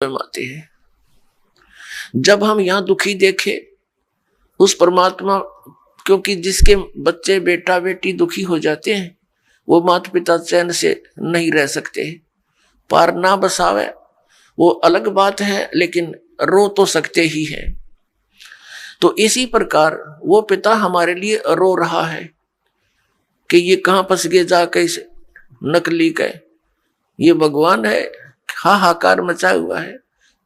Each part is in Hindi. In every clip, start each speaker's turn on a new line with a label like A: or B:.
A: आते हैं। जब हम यहाँ दुखी देखे उस परमात्मा, क्योंकि जिसके बच्चे बेटा बेटी दुखी हो जाते हैं वो माता पिता चैन से नहीं रह सकते। पार ना बसावे वो अलग बात है, लेकिन रो तो सकते ही हैं। तो इसी प्रकार वो पिता हमारे लिए रो रहा है कि ये कहाँ फंस गए जाके इस नकली के। ये भगवान है, हाहाकार मचा हुआ है।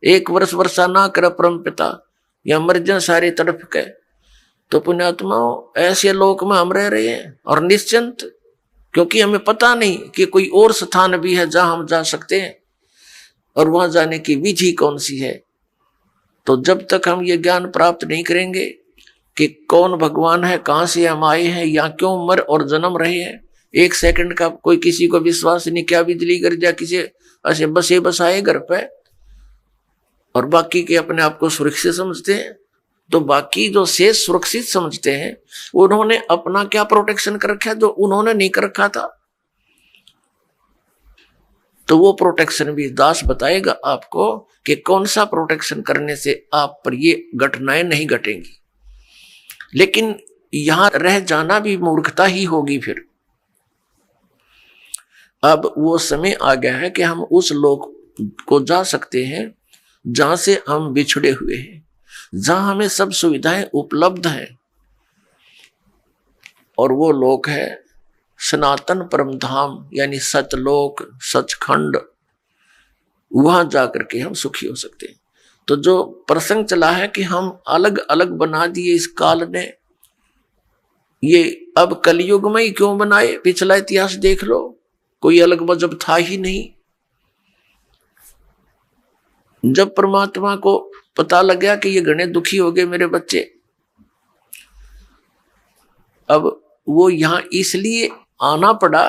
A: एक वर्ष वर्षा ना कर परम पिता, या मर जाए सारे तड़प के। तो पुण्यात्माओं, ऐसे लोक में हम रह रहे हैं और निश्चिंत, क्योंकि हमें पता नहीं कि कोई और स्थान भी है जहां हम जा सकते हैं और वहां जाने की विधि कौन सी है। तो जब तक हम ये ज्ञान प्राप्त नहीं करेंगे कि कौन भगवान है, कहां से हम आए हैं, या क्यों मर और जन्म रहे हैं, एक सेकंड का कोई किसी को विश्वास नहीं। क्या बिजली गिर जा किसी ऐसे बसे बसाए घर पे, और बाकी के अपने आप को सुरक्षित समझते हैं। तो बाकी जो शेष सुरक्षित समझते हैं उन्होंने अपना क्या प्रोटेक्शन कर रखा है जो उन्होंने नहीं कर रखा था। तो वो प्रोटेक्शन भी दास बताएगा आपको कि कौन सा प्रोटेक्शन करने से आप पर ये घटनाएं नहीं घटेंगी। लेकिन यहां रह जाना भी मूर्खता ही होगी। फिर अब वो समय आ गया है कि हम उस लोक को जा सकते हैं जहां से हम बिछड़े हुए हैं, जहां हमें सब सुविधाएं उपलब्ध हैं। और वो लोक है सनातन परम धाम, यानी सतलोक, सचखंड। वहां जाकर के हम सुखी हो सकते हैं। तो जो प्रसंग चला है कि हम अलग अलग बना दिए इस काल ने, ये अब कलयुग में ही क्यों बनाए? पिछला इतिहास देख लो, कोई अलग मजहब था ही नहीं। जब परमात्मा को पता लग गया कि ये घने दुखी हो गए मेरे बच्चे, अब वो यहां इसलिए आना पड़ा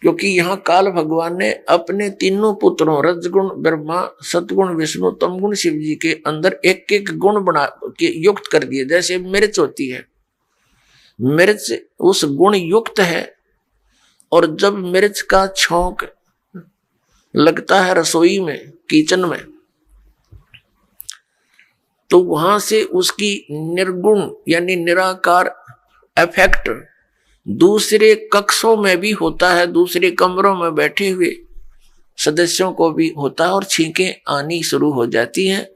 A: क्योंकि यहां काल भगवान ने अपने तीनों पुत्रों रजगुण ब्रह्मा, सतगुण विष्णु, तमगुण शिव जी के अंदर एक एक गुण बना के युक्त कर दिए। जैसे मिर्च होती है, मिर्च उस गुण युक्त है, और जब मिर्च का छौंक लगता है रसोई में, किचन में, तो वहां से उसकी निर्गुण यानी निराकार इफेक्ट दूसरे कक्षों में भी होता है, दूसरे कमरों में बैठे हुए सदस्यों को भी होता है, और छींकें आनी शुरू हो जाती हैं।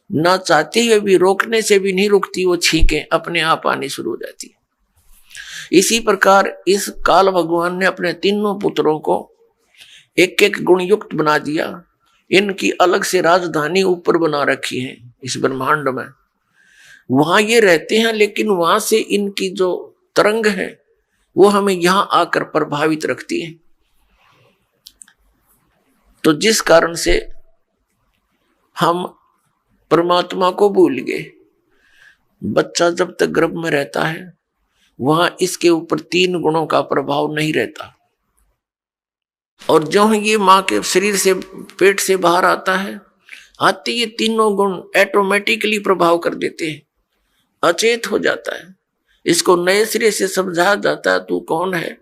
A: ना चाहते हुए भी, रोकने से भी नहीं रुकती, वो छींकें अपने आप आनी शुरू हो जाती है। इसी प्रकार इस काल भगवान ने अपने तीनों पुत्रों को एक एक गुण युक्त बना दिया। इनकी अलग से राजधानी ऊपर बना रखी है इस ब्रह्मांड में। वहां ये रहते हैं, लेकिन वहां से इनकी जो तरंग है वो हमें यहां आकर प्रभावित रखती है। तो जिस कारण से हम परमात्मा को भूल गए। बच्चा जब तक गर्भ में रहता है वहां इसके ऊपर तीन गुणों का प्रभाव नहीं रहता, और जो ये मां के शरीर से, पेट से बाहर आता है, आते ये तीनों गुण ऑटोमेटिकली प्रभाव कर देते हैं, अचेत हो जाता है। इसको नए सिरे से समझाया जाता है, तू कौन है,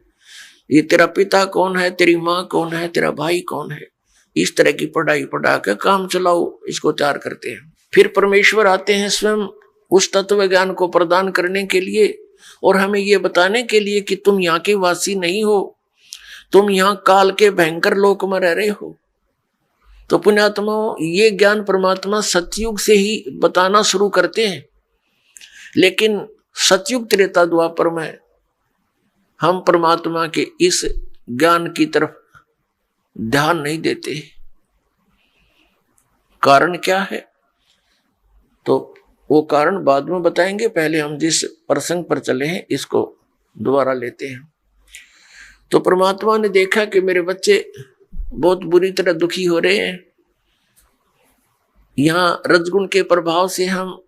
A: ये तेरा पिता कौन है, तेरी माँ कौन है, तेरा भाई कौन है। इस तरह की पढ़ाई पढ़ा के काम चलाओ, इसको तैयार करते हैं। फिर परमेश्वर आते हैं स्वयं उस तत्व ज्ञान को प्रदान करने के लिए, और हमें ये बताने के लिए कि तुम यहाँ के वासी नहीं हो, तुम यहाँ काल के भयंकर लोक में रह रहे हो। तो पुण्यात्माओं, ये ज्ञान परमात्मा सतयुग से ही बताना शुरू करते हैं, लेकिन सतयुग त्रेता द्वापर में हम परमात्मा के इस ज्ञान की तरफ ध्यान नहीं देते। कारण क्या है? तो वो कारण बाद में बताएंगे, पहले हम जिस प्रसंग पर चले हैं इसको दोबारा लेते हैं। तो परमात्मा ने देखा कि मेरे बच्चे बहुत बुरी तरह दुखी हो रहे हैं। यहां रजगुण के प्रभाव से हम,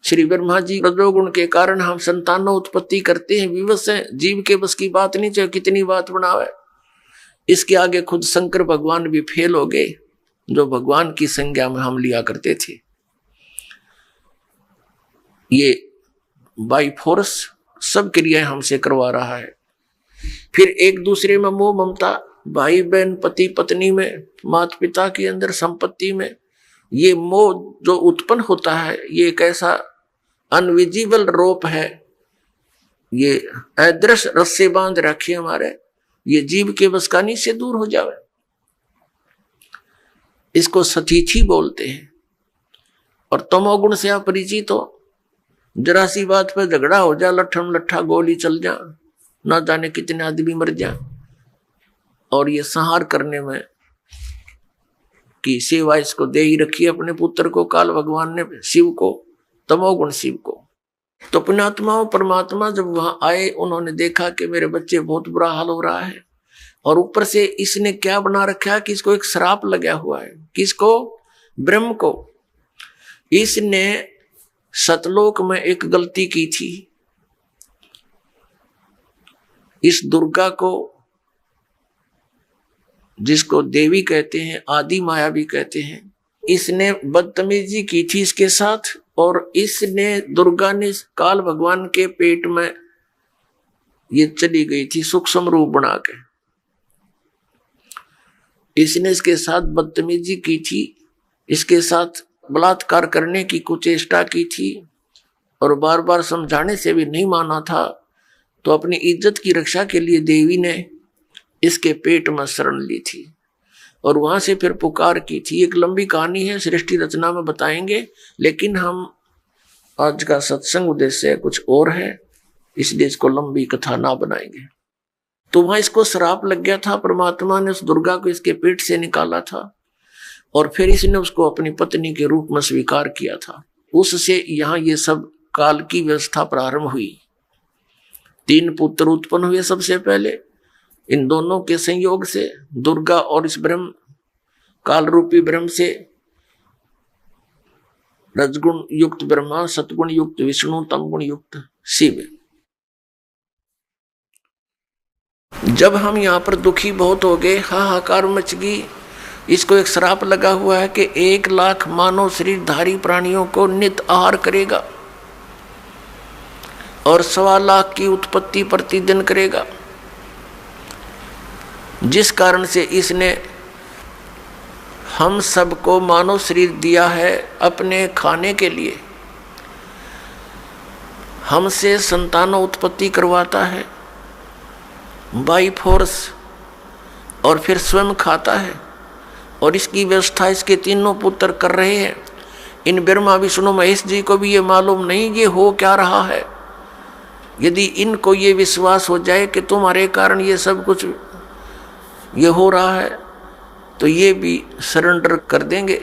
A: श्री ब्रह्मा जी रजोगुण के कारण हम संतानों उत्पत्ति करते हैं, विवश है, जीव के बस की बात नहीं, चाहे कितनी बात बनावे। इसके आगे खुद शंकर भगवान भी फेल हो गए, जो भगवान की संज्ञा में हम लिया करते थे। ये बाई फोर्स सब क्रियाएं हमसे करवा रहा है। फिर एक दूसरे में मोह ममता भाई बहन, पति पत्नी में, माता पिता के अंदर, संपत्ति में, ये मोह जो उत्पन्न होता है, ये एक ऐसा अनविजिबल रोप है, ये अदृश्य रस्से बांध रखे हमारे, ये जीव के बसकानी से दूर हो जावे। इसको सतीथी बोलते हैं। और तमोगुण से अपरिचित हो, जरा सी बात पर झगड़ा हो जा, लट्ठम लट्ठा गोली चल जा, ना जाने कितने आदमी मर जा। और ये संहार करने में की सेवा इसको दे ही रखी अपने पुत्र को, काल भगवान ने शिव को, तमोगुण शिव को। तो पुण्यात्मा परमात्मा जब वहां आए, उन्होंने देखा कि मेरे बच्चे बहुत बुरा हाल हो रहा है। और ऊपर से इसने क्या बना रखा है कि इसको एक श्राप लगा हुआ है। किसको? ब्रह्म को। इसने सतलोक में एक गलती की थी। इस दुर्गा को, जिसको देवी कहते हैं, आदि माया भी कहते हैं, इसने बदतमीजी की थी इसके साथ। और इसने, दुर्गा ने काल भगवान के पेट में ये चली गई थी सूक्ष्म रूप बना के। इसने इसके साथ बदतमीजी की थी, इसके साथ बलात्कार करने की कुचेष्टा की थी। और बार बार समझाने से भी नहीं माना था। तो अपनी इज्जत की रक्षा के लिए देवी ने इसके पेट में शरण ली थी और वहां से फिर पुकार की थी। एक लंबी कहानी है, सृष्टि रचना में बताएंगे, लेकिन हम आज का सत्संग उद्देश्य कुछ और है, इसलिए इसको लंबी कथा ना बनाएंगे। तो वहां इसको श्राप लग गया था। परमात्मा ने उस दुर्गा को इसके पेट से निकाला था और फिर इसने उसको अपनी पत्नी के रूप में स्वीकार किया था। उससे यहाँ ये सब काल की व्यवस्था प्रारंभ हुई। 3 पुत्र उत्पन्न हुए सबसे पहले। इन दोनों के संयोग से, दुर्गा और इस ब्रह्म, काल रूपी ब्रह्म से, रजगुण युक्त ब्रह्मा, सतगुण युक्त विष्णु, तमगुण युक्त शिव। जब हम यहाँ पर दुखी बहुत हो गए, हाहाकार मच गई, इसको एक श्राप लगा हुआ है कि 1 लाख मानव शरीरधारी प्राणियों को नित आहार करेगा और 1.25 लाख की उत्पत्ति प्रतिदिन करेगा। जिस कारण से इसने हम सबको मानव शरीर दिया है अपने खाने के लिए। हमसे संतानों उत्पत्ति करवाता है बाई फोर्स और फिर स्वयं खाता है। और इसकी व्यवस्था इसके 3 पुत्र कर रहे हैं। इन ब्रह्मा विष्णु महेश जी को भी ये मालूम नहीं ये हो क्या रहा है। यदि इनको ये विश्वास हो जाए कि तुम्हारे कारण ये सब कुछ ये हो रहा है तो ये भी सरेंडर कर देंगे,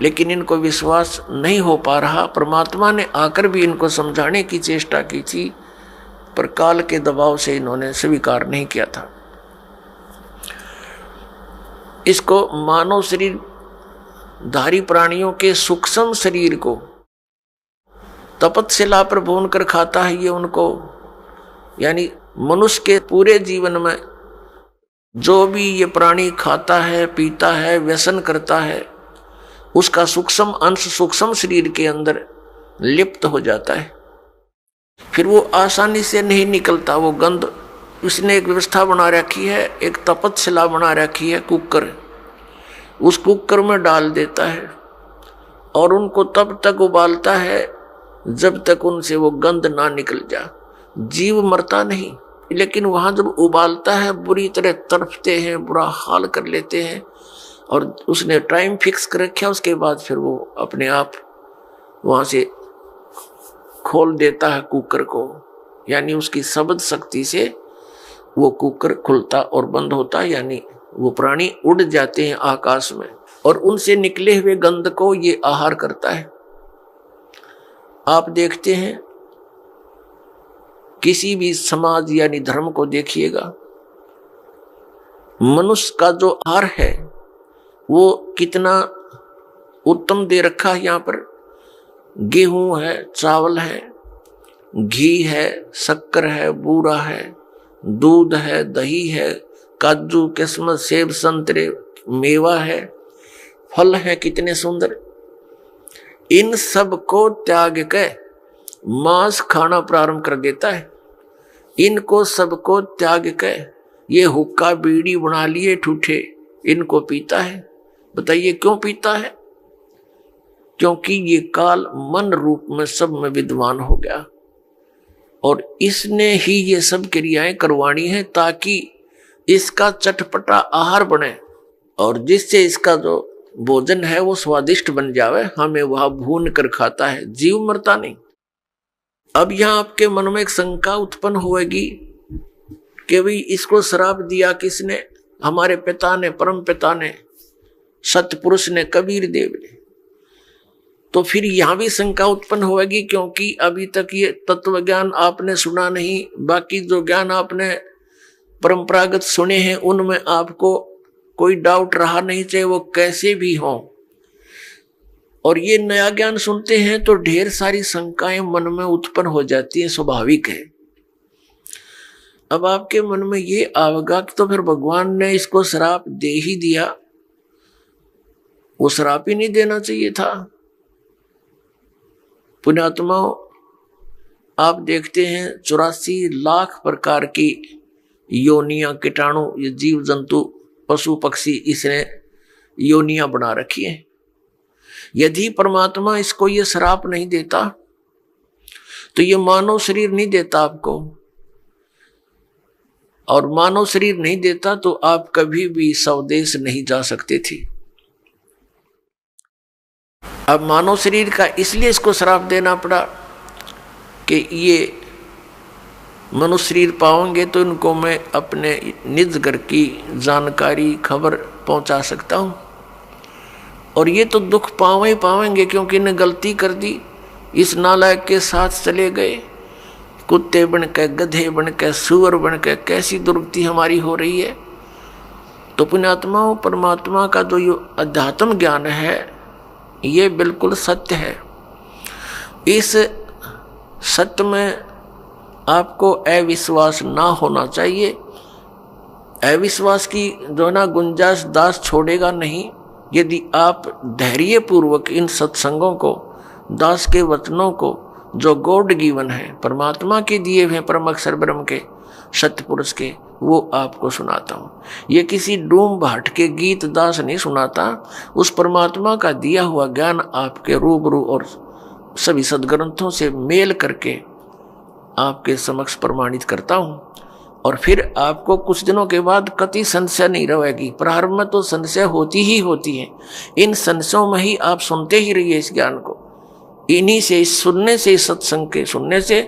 A: लेकिन इनको विश्वास नहीं हो पा रहा। परमात्मा ने आकर भी इनको समझाने की चेष्टा की थी, पर काल के दबाव से इन्होंने स्वीकार नहीं किया था। इसको मानव शरीर धारी प्राणियों के सूक्ष्म शरीर को तपस्या पर भून कर खाता है ये उनको। यानी मनुष्य के पूरे जीवन में जो भी ये प्राणी खाता है, पीता है, व्यसन करता है, उसका सूक्ष्म अंश सूक्ष्म शरीर के अंदर लिप्त हो जाता है। फिर वो आसानी से नहीं निकलता वो गंध। उसने एक व्यवस्था बना रखी है, एक तपस्या बना रखी है, कुकर। उस कुकर में डाल देता है और उनको तब तक उबालता है जब तक उनसे वो गंध ना निकल जा। जीव मरता नहीं, लेकिन वहां जब उबालता है बुरी तरह तड़पते हैं, बुरा हाल कर लेते हैं। और उसने टाइम फिक्स कर रखा, उसके बाद फिर वो अपने आप वहां से खोल देता है कुकर को। यानी उसकी शब्द शक्ति से वो कुकर खुलता और बंद होता, यानी वो प्राणी उड़ जाते हैं आकाश में और उनसे निकले हुए गंध को ये आहार करता है। आप देखते हैं किसी भी समाज यानी धर्म को देखिएगा, मनुष्य का जो आहार है वो कितना उत्तम दे रखा है। यहाँ पर गेहूं है, चावल है, घी है, शक्कर है, बूरा है, दूध है, दही है, काजू, किस्मत, सेब, संतरे, मेवा है, फल है कितने सुंदर। इन सब को त्याग के मांस खाना प्रारंभ कर देता है। इनको सबको त्याग के ये हुक्का बीड़ी बना लिए ठूठे, इनको पीता है। बताइए क्यों पीता है? क्योंकि ये काल मन रूप में सब में विद्वान हो गया और इसने ही ये सब क्रियाएं करवानी है ताकि इसका चटपटा आहार बने और जिससे इसका जो भोजन है वो स्वादिष्ट बन जावे। हमें वह भून कर खाता है, जीव मरता नहीं। अब यहां आपके मन में एक शंका उत्पन्न होगी कि भाई इसको श्राप दिया किसने? हमारे पिता ने, परम पिता ने, सतपुरुष ने, कबीर देव ने। तो फिर यहां भी शंका उत्पन्न होगी क्योंकि अभी तक ये तत्व ज्ञान आपने सुना नहीं। बाकी जो ज्ञान आपने परंपरागत सुने हैं उनमें आपको कोई डाउट रहा नहीं, चाहे वो कैसे भी हो। और ये नया ज्ञान सुनते हैं तो ढेर सारी शंकाएं मन में उत्पन्न हो जाती है, स्वाभाविक है। अब आपके मन में ये आवेगा कि तो फिर भगवान ने इसको श्राप दे ही दिया, वो श्राप ही नहीं देना चाहिए था। पुण्यात्माओं, आप देखते हैं 84 लाख प्रकार की योनियां, कीटाणु, ये जीव जंतु, पशु पक्षी, इसने योनियां बना रखी है। यदि परमात्मा इसको ये श्राप नहीं देता तो ये मानव शरीर नहीं देता आपको, और मानव शरीर नहीं देता तो आप कभी भी स्वदेश नहीं जा सकते थे। अब मानव शरीर का इसलिए इसको श्राप देना पड़ा कि ये मनुष्य शरीर पाओगे तो इनको मैं अपने निज घर की जानकारी, खबर पहुंचा सकता हूं, और ये तो दुख पावेंगे क्योंकि इन्हें गलती कर दी, इस नालायक के साथ चले गए, कुत्ते बन के, गधे बन के, सुअर बन के, कैसी दुर्गति हमारी हो रही है। तो पुण्यात्माओं, परमात्मा का जो ये अध्यात्म ज्ञान है ये बिल्कुल सत्य है। इस सत्य में आपको अविश्वास ना होना चाहिए। अविश्वास की जो ना गुंजाइश दास छोड़ेगा नहीं। यदि आप धैर्य पूर्वक इन सत्संगों को, दास के वचनों को, जो गॉड गिवन है, परमात्मा के दिए हुए परम अक्षर ब्रह्म के, सत्य पुरुष के, वो आपको सुनाता हूँ। ये किसी डूम भाट के गीत दास नहीं सुनाता, उस परमात्मा का दिया हुआ ज्ञान आपके रूबरू और सभी सदग्रंथों से मेल करके आपके समक्ष प्रमाणित करता हूँ। और फिर आपको कुछ दिनों के बाद कति संशय नहीं रहेगी। प्रारंभ में तो संशय होती ही होती है, इन संशयों में ही आप सुनते ही रहिए इस ज्ञान को। इन्हीं से, इस सुनने से, इस सत्संग के सुनने से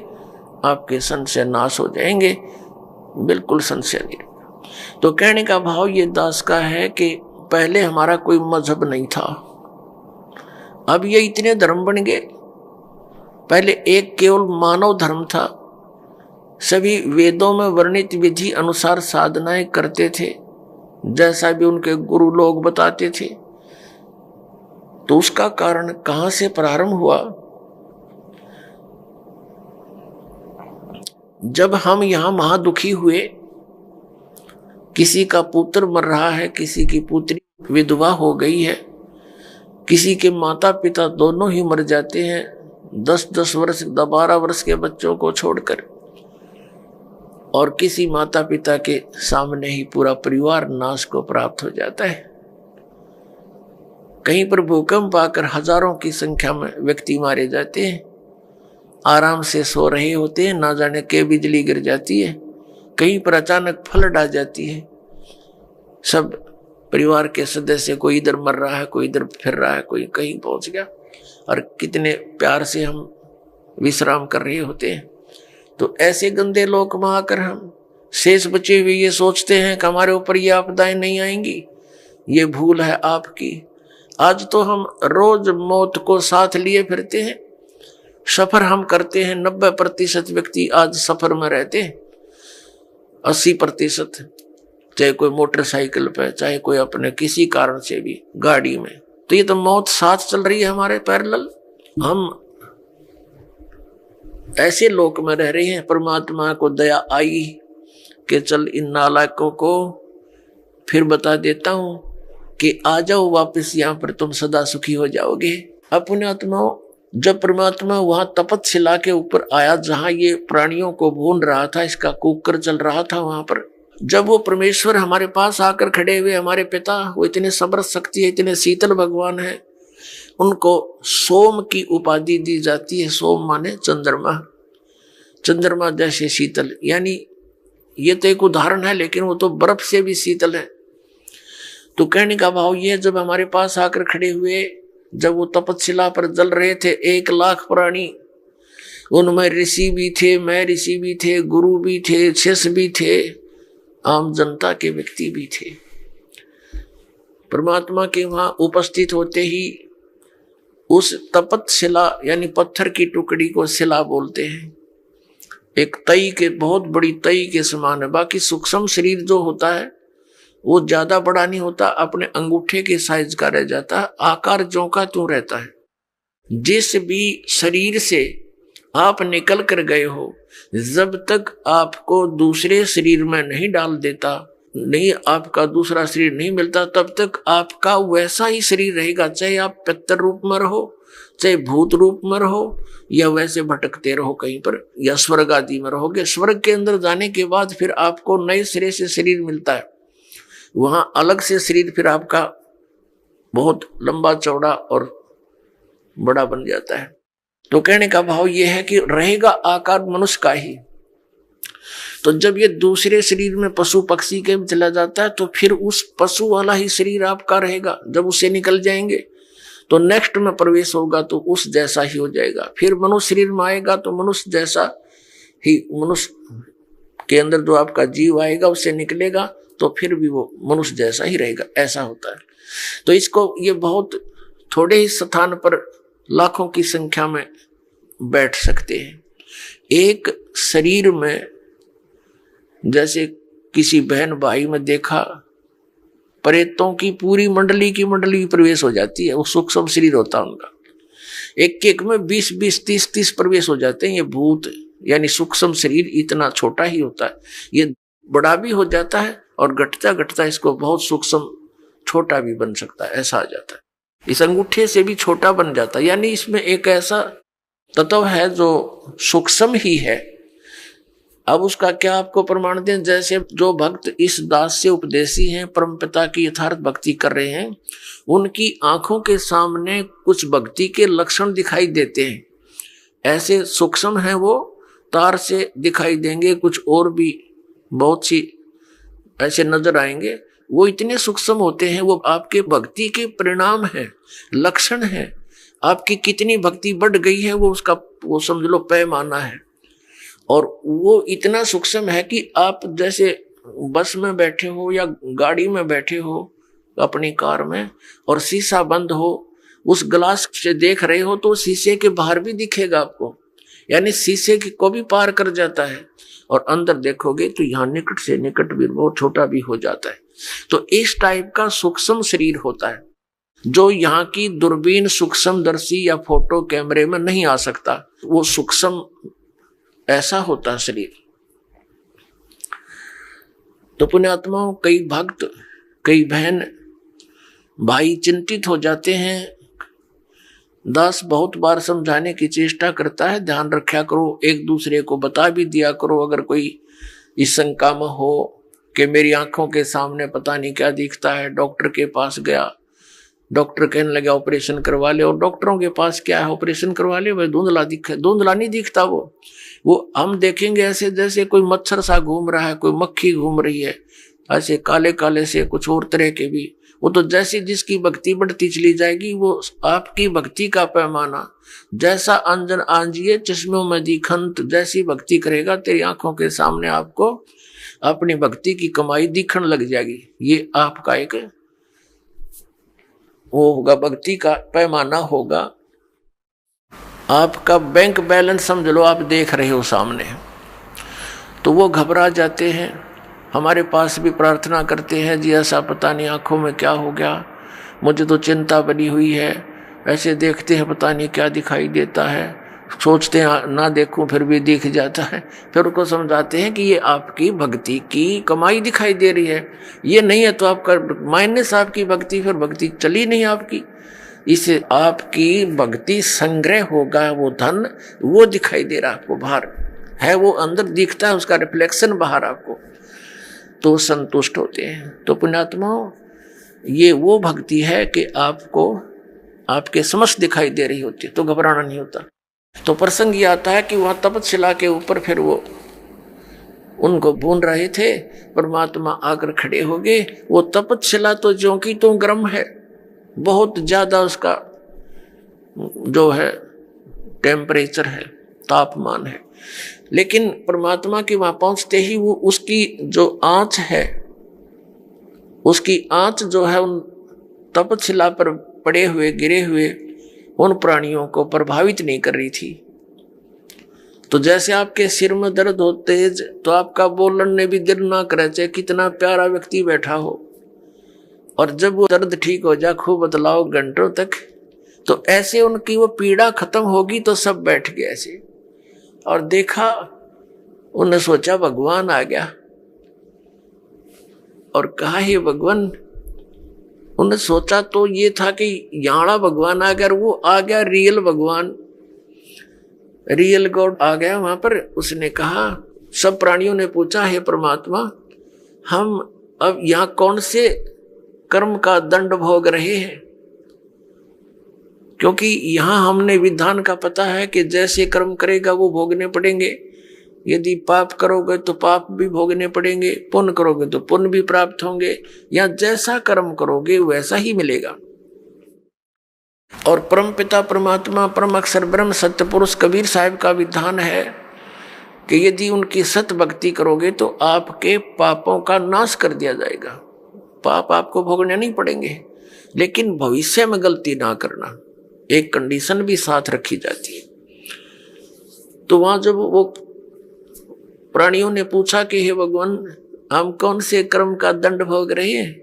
A: आपके संशय नाश हो जाएंगे, बिल्कुल संशय नहीं। तो कहने का भाव ये दास का है कि पहले हमारा कोई मजहब नहीं था, अब ये इतने धर्म बन गए। पहले एक केवल मानव धर्म था, सभी वेदों में वर्णित विधि अनुसार साधनाएं करते थे, जैसा भी उनके गुरु लोग बताते थे। तो उसका कारण कहां से प्रारंभ हुआ? जब हम यहां महादुखी हुए, किसी का पुत्र मर रहा है, किसी की पुत्री विधवा हो गई है, किसी के माता पिता दोनों ही मर जाते हैं 10-10 वर्ष, 12 वर्ष के बच्चों को छोड़कर, और किसी माता पिता के सामने ही पूरा परिवार नाश को प्राप्त हो जाता है। कहीं पर भूकंप आकर हजारों की संख्या में व्यक्ति मारे जाते हैं, आराम से सो रहे होते हैं, ना जाने के बिजली गिर जाती है, कहीं पर अचानक फ्लड आ जाती है, सब परिवार के सदस्य, कोई इधर मर रहा है, कोई इधर फिर रहा है, कोई कहीं पहुंच गया, और कितने प्यार से हम विश्राम कर रहे होते हैं। तो ऐसे गंदे लोक में आकर हम शेष बचे हुए ये सोचते हैं कि हमारे ऊपर ये आपदाएं नहीं आएंगी। ये भूल है आपकी। आज तो हम रोज मौत को साथ लिए फिरते हैं, सफर हम करते हैं। 90% व्यक्ति आज सफर में रहते हैं, 80% चाहे कोई मोटरसाइकिल पे, चाहे कोई अपने किसी कारण से भी गाड़ी में। तो ये तो मौत साथ चल रही है हमारे पैरेलल। हम ऐसे लोक में रह रहे हैं। परमात्मा को दया आई कि चल इन नालायकों को फिर बता देता हूं कि आ जाओ वापस, यहां पर तुम सदा सुखी हो जाओगे। अपने आत्माओं, जब परमात्मा वहां तपतशिला के ऊपर आया, जहां ये प्राणियों को भून रहा था, इसका कुकर चल रहा था, वहां पर जब वो परमेश्वर हमारे पास आकर खड़े हुए, हमारे पिता, वो इतने समर्थ शक्ति है, इतने शीतल भगवान है, उनको सोम की उपाधि दी जाती है। सोम माने चंद्रमा, चंद्रमा जैसे शीतल। यानी ये तो एक उदाहरण है, लेकिन वो तो बर्फ से भी शीतल है। तो कहने का भाव ये, जब हमारे पास आकर खड़े हुए, जब वो तपस्या पर जल रहे थे, 1,00,000 प्राणी, उनमें ऋषि भी थे, मैं ऋषि भी थे, गुरु भी थे, शिष्य भी थे, आम जनता के व्यक्ति भी थे। परमात्मा के वहां उपस्थित होते ही उस तपतशिला यानी पत्थर की टुकड़ी को शिला बोलते हैं। एक तई के, बहुत बड़ी तई के समान है। बाकी सूक्ष्म शरीर जो होता है वो ज्यादा बड़ा नहीं होता, अपने अंगूठे के साइज का रह जाता है, आकार ज्यों का त्यों रहता है। जिस भी शरीर से आप निकल कर गए हो, जब तक आपको दूसरे शरीर में नहीं डाल देता, नहीं आपका दूसरा शरीर नहीं मिलता, तब तक आपका वैसा ही शरीर रहेगा। चाहे आप पितर रूप में रहो, चाहे भूत रूप में रहो, या वैसे भटकते रहो कहीं पर, या स्वर्ग आदि में रहोगे। स्वर्ग के अंदर जाने के बाद फिर आपको नए सिरे से शरीर मिलता है, वहां अलग से शरीर फिर आपका बहुत लंबा चौड़ा और बड़ा बन जाता है। तो कहने का भाव यह है कि रहेगा आकार मनुष्य का ही। तो जब ये दूसरे शरीर में पशु पक्षी के में चला जाता है, तो फिर उस पशु वाला ही शरीर आपका रहेगा। जब उससे निकल जाएंगे तो नेक्स्ट में प्रवेश होगा तो उस जैसा ही हो जाएगा। फिर मनुष्य शरीर में आएगा तो मनुष्य जैसा ही, मनुष्य के अंदर जो आपका जीव आएगा उससे निकलेगा तो फिर भी वो मनुष्य जैसा ही रहेगा। ऐसा होता है। तो इसको ये बहुत थोड़े ही स्थान पर लाखों की संख्या में बैठ सकते हैं। एक शरीर में जैसे किसी बहन भाई में देखा, प्रेतों की पूरी मंडली की मंडली प्रवेश हो जाती है। वो सूक्ष्म शरीर होता है उनका, एक एक में 20-20, 30-30 प्रवेश हो जाते हैं। ये भूत यानी सूक्ष्म शरीर इतना छोटा ही होता है, ये बड़ा भी हो जाता है और घटता घटता इसको बहुत सूक्ष्म छोटा भी बन सकता है, ऐसा आ जाता है। इस अंगूठे से भी छोटा बन जाता है। यानी इसमें एक ऐसा तत्व है जो सूक्ष्म ही है। अब उसका क्या आपको प्रमाण दें? जैसे जो भक्त इस दास से उपदेशी हैं, परमपिता की यथार्थ भक्ति कर रहे हैं, उनकी आंखों के सामने कुछ भक्ति के लक्षण दिखाई देते हैं। ऐसे सूक्ष्म हैं वो, तार से दिखाई देंगे, कुछ और भी बहुत सी ऐसे नजर आएंगे। वो इतने सूक्ष्म होते हैं, वो आपके भक्ति के परिणाम है, लक्षण है। आपकी कितनी भक्ति बढ़ गई है वो उसका, वो समझ लो पैमाना है। और वो इतना सूक्ष्म है कि आप जैसे बस में बैठे हो या गाड़ी में बैठे हो अपनी कार में, और शीशा बंद हो, उस ग्लास से देख रहे हो तो शीशे के बाहर भी दिखेगा आपको, यानी शीशे को भी पार कर जाता है। और अंदर देखोगे तो यहाँ निकट से निकट भी बहुत छोटा भी हो जाता है। तो इस टाइप का सूक्ष्म शरीर होता है जो यहाँ की दूरबीन सूक्ष्मदर्शी या फोटो कैमरे में नहीं आ सकता। वो सूक्ष्म ऐसा होता है शरीर। तो पुण्यात्माओं, कई भक्त, कई बहन भाई चिंतित हो जाते हैं। दास बहुत बार समझाने की चेष्टा करता है, ध्यान रखा करो, एक दूसरे को बता भी दिया करो। अगर कोई इस शंका में हो कि मेरी आंखों के सामने पता नहीं क्या दिखता है, डॉक्टर के पास गया, डॉक्टर कहने लगा ऑपरेशन करवा ले, और डॉक्टरों के पास क्या है, ऑपरेशन करवा ले, वह धुंधला दिखे। धुंधला नहीं दिखता वो हम देखेंगे ऐसे जैसे कोई मच्छर सा घूम रहा है, कोई मक्खी घूम रही है, ऐसे काले काले से कुछ और तरह के भी। वो तो जैसी जिसकी भक्ति बढ़ती चली जाएगी, वो आपकी भक्ति का पैमाना जैसा अंजन आंजिए चश्मों में दिखंत, जैसी भक्ति करेगा तेरी आंखों के सामने आपको अपनी भक्ति की कमाई दिखने लग जाएगी। ये आपका एक वो होगा, भक्ति का पैमाना होगा। आपका बैंक बैलेंस समझ लो, आप देख रहे हो सामने, तो वो घबरा जाते हैं, हमारे पास भी प्रार्थना करते हैं, जी ऐसा पता नहीं आंखों में क्या हो गया, मुझे तो चिंता बनी हुई है। ऐसे देखते हैं पता नहीं क्या दिखाई देता है, सोचते हैं ना देखूं फिर भी दिख जाता है। फिर उनको समझाते हैं कि ये आपकी भक्ति की कमाई दिखाई दे रही है, ये नहीं है तो आपका माइनस आपकी भक्ति, फिर भक्ति चली नहीं आपकी। इससे आपकी भक्ति संग्रह होगा, वो धन वो दिखाई दे रहा आपको, बाहर है वो, अंदर दिखता है उसका रिफ्लेक्शन बाहर आपको। तो संतुष्ट होते हैं। तो पुण्यात्माओं, ये वो भक्ति है कि आपको आपके समक्ष दिखाई दे रही होती है तो घबराना नहीं होता। तो प्रसंग ये आता है कि वहां तपतशिला के ऊपर फिर वो उनको भून रहे थे, परमात्मा आकर खड़े हो गए। वो तपतशिला तो ज्यों की तो गर्म है, बहुत ज्यादा उसका जो है टेम्परेचर है, तापमान है, लेकिन परमात्मा के वहां पहुंचते ही वो उसकी जो आंच है, उसकी आंच जो है उन तपतशिला पर पड़े हुए गिरे हुए उन प्राणियों को प्रभावित नहीं कर रही थी। तो जैसे आपके सिर में दर्द हो तेज, तो आपका बोलने भी दिल ना करे, चाहे कितना प्यारा व्यक्ति बैठा हो, और जब वो दर्द ठीक हो जाए खूब बतलाओ घंटों तक, तो ऐसे उनकी वो पीड़ा खत्म होगी तो सब बैठ गए ऐसे। और देखा, उन्हें सोचा भगवान आ गया, और कहा हे भगवान। उन्हें सोचा तो ये था कि यहाँ भगवान आ गया, और वो आ गया रियल भगवान, रियल गॉड आ गया वहां पर। उसने कहा, सब प्राणियों ने पूछा, हे परमात्मा, हम अब यहाँ कौन से कर्म का दंड भोग रहे हैं? क्योंकि यहाँ हमने विधान का पता है कि जैसे कर्म करेगा वो भोगने पड़ेंगे। यदि पाप करोगे तो पाप भी भोगने पड़ेंगे, पुण्य करोगे तो पुण्य भी प्राप्त होंगे, या जैसा कर्म करोगे वैसा ही मिलेगा। और परम पिता परमात्मा परम अक्षर ब्रह्म सत्य पुरुष कबीर साहिब का विधान है कि यदि उनकी सत भक्ति करोगे तो आपके पापों का नाश कर दिया जाएगा। पाप आपको भोगने नहीं पड़ेंगे, लेकिन भविष्य में गलती ना करना, एक कंडीशन भी साथ रखी जाती है। तो वहां जब वो प्राणियों ने पूछा कि हे भगवान, हम कौन से कर्म का दंड भोग रहे हैं,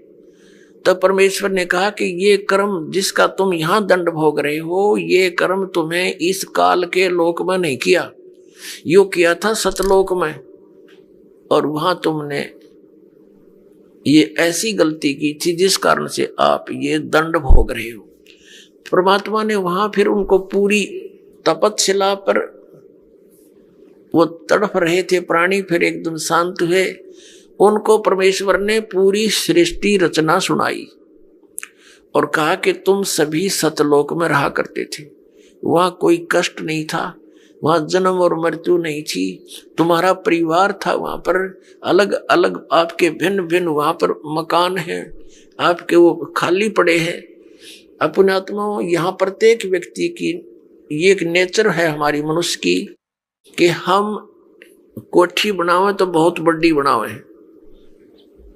A: तब परमेश्वर ने कहा कि ये कर्म जिसका तुम यहां दंड भोग रहे हो, ये कर्म तुम्हें इस काल के लोक में नहीं किया, यो किया था सतलोक में, और वहां तुमने ये ऐसी गलती की थी जिस कारण से आप ये दंड भोग रहे हो। परमात्मा ने वहां फिर उनको पूरी तपतशिला पर वो तड़प रहे थे प्राणी, फिर एकदम शांत हुए। उनको परमेश्वर ने पूरी सृष्टि रचना सुनाई और कहा कि तुम सभी सतलोक में रहा करते थे, वहां कोई कष्ट नहीं था, वहां जन्म और मृत्यु नहीं थी, तुम्हारा परिवार था, वहां पर अलग अलग आपके भिन्न भिन्न वहां पर मकान हैं, आपके वो खाली पड़े हैं। अपने आत्माओं, यहाँ प्रत्येक व्यक्ति की ये एक नेचर है हमारी मनुष्य की कि हम कोठी बनावे तो बहुत बड़ी बनावे,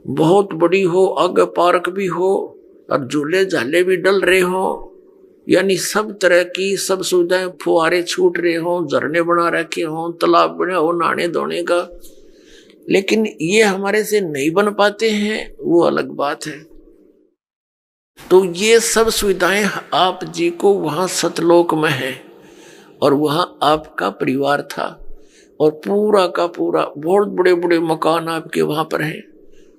A: बहुत बड़ी हो, आगे पार्क भी हो और झूले झाले भी डल रहे हो, यानी सब तरह की सब सुविधाएं, फुहारे छूट रहे हो, झरने बना रखे हो, तालाब बने हो नहाने धोने का, लेकिन ये हमारे से नहीं बन पाते हैं, वो अलग बात है। तो ये सब सुविधाएं आप जी को वहां सतलोक में है, और वहां आपका परिवार था, और पूरा का पूरा बहुत बड़े बड़े मकान आपके वहां पर हैं,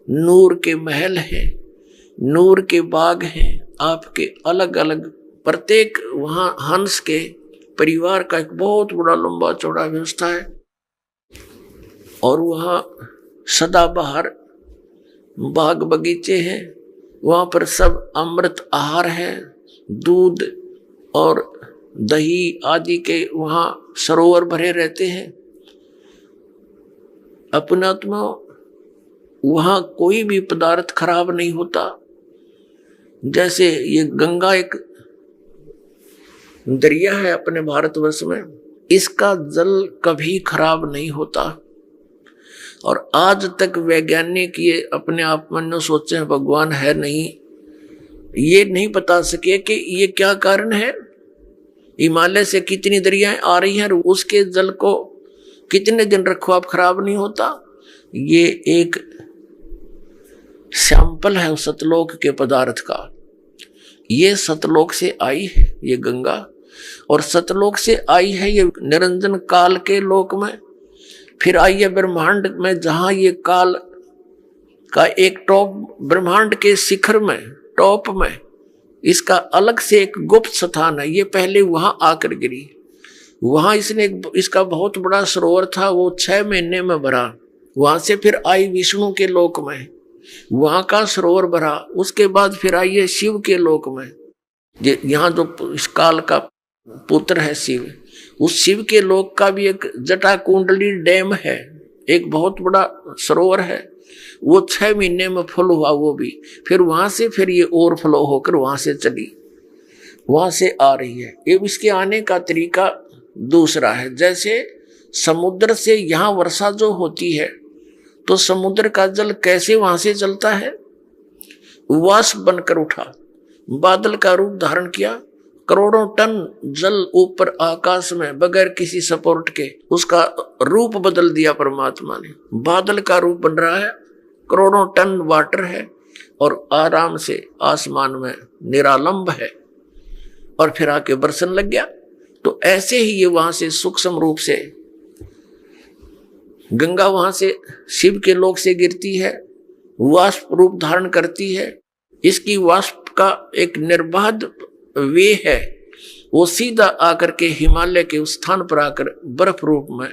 A: नूर के महल हैं, नूर के बाग हैं आपके, अलग अलग प्रत्येक वहां हंस के परिवार का एक बहुत बड़ा लंबा चौड़ा व्यवस्था है। और वहां सदाबहार बाग बगीचे हैं, वहां पर सब अमृत आहार है, दूध और दही आदि के वहां सरोवर भरे रहते हैं। अपनात्मा वहां कोई भी पदार्थ खराब नहीं होता। जैसे ये गंगा एक दरिया है अपने भारतवर्ष में, इसका जल कभी खराब नहीं होता, और आज तक वैज्ञानिक ये अपने आप में सोचे हैं भगवान है नहीं, ये नहीं बता सके कि ये क्या कारण है। हिमालय से कितनी दरियाएं आ रही हैं, उसके जल को कितने दिन रखो आप खराब नहीं होता। ये एक सैंपल है सतलोक के पदार्थ का। ये सतलोक से आई है ये गंगा, और सतलोक से आई है ये निरंजन काल के लोक में, फिर आई है ब्रह्मांड में, जहां ये काल का एक टॉप, ब्रह्मांड के शिखर में टॉप में इसका अलग से एक गुप्त स्थान है। ये पहले वहां आकर गिरी, वहां इसने इसका बहुत बड़ा सरोवर था, वो 6 महीने में भरा, वहां से फिर आई विष्णु के लोक में, वहां का सरोवर भरा। उसके बाद फिर आई है शिव के लोक में। यहाँ जो इस काल का पुत्र है शिव, उस शिव के लोक का भी एक जटा कुंडली डैम है, एक बहुत बड़ा सरोवर है। वो 6 महीने में फुल हुआ वो भी। फिर वहां से फिर ये ओवरफ्लो होकर वहां से चली, वहां से आ रही है। ये इसके आने का तरीका दूसरा है। जैसे समुद्र से यहाँ वर्षा जो होती है, तो समुद्र का जल कैसे वहां से चलता है, वाष्प बनकर उठा, बादल का रूप धारण किया, करोड़ों टन जल ऊपर आकाश में बगैर किसी सपोर्ट के उसका रूप बदल दिया परमात्मा ने। बादल का रूप बन रहा है, करोड़ों टन वाटर है और आराम से आसमान में निरालंब है, और फिर आके बरसन लग गया। तो ऐसे ही ये वहां से सूक्ष्म रूप से गंगा वहां से शिव के लोक से गिरती है, वाष्प रूप धारण करती है। इसकी वाष्प का एक निर्बाध वे है, वो सीधा आकर के हिमालय के उस स्थान पर आकर बर्फ रूप में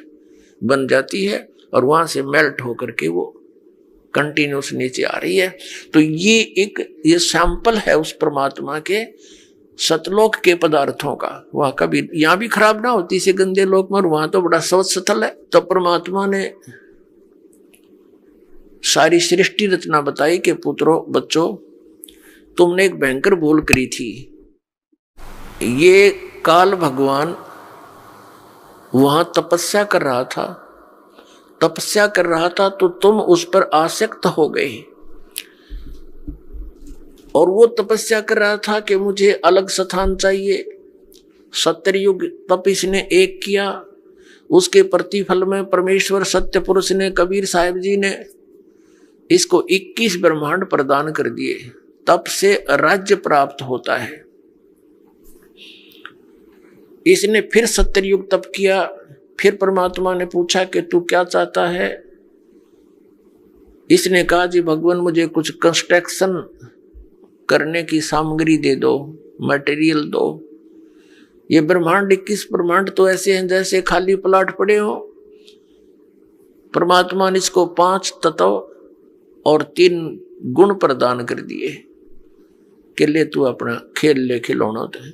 A: बन जाती है, और वहां से मेल्ट होकर के वो कंटिन्यूस नीचे आ रही है। तो ये सैंपल है उस परमात्मा के सतलोक के पदार्थों का। वहां कभी यहां भी खराब ना होती से गंदे लोक में, वहां तो बड़ा स्वच्छ स्थल है। तो परमात्मा ने सारी सृष्टि रचना बताई कि पुत्रों बच्चों, तुमने एक भयंकर भूल करी थी। ये काल भगवान वहां तपस्या कर रहा था, तो तुम उस पर आसक्त हो गए। और वो तपस्या कर रहा था कि मुझे अलग स्थान चाहिए। सत्ययुग तप इसने एक किया, उसके प्रतिफल में परमेश्वर सत्य पुरुष ने, कबीर साहिब जी ने इसको 21 ब्रह्मांड प्रदान कर दिए। तप से राज्य प्राप्त होता है। इसने फिर सत्ययुग तप किया। फिर परमात्मा ने पूछा कि तू क्या चाहता है। इसने कहा जी भगवान मुझे कुछ कंस्ट्रक्शन करने की सामग्री दे दो, मटेरियल दो। ये ब्रह्मांड 21 ब्रह्मांड तो ऐसे हैं जैसे खाली प्लाट पड़े हो। परमात्मा ने इसको 5 तत्व और 3 गुण प्रदान कर दिए कि ले तू अपना खेल ले खिलौना। तो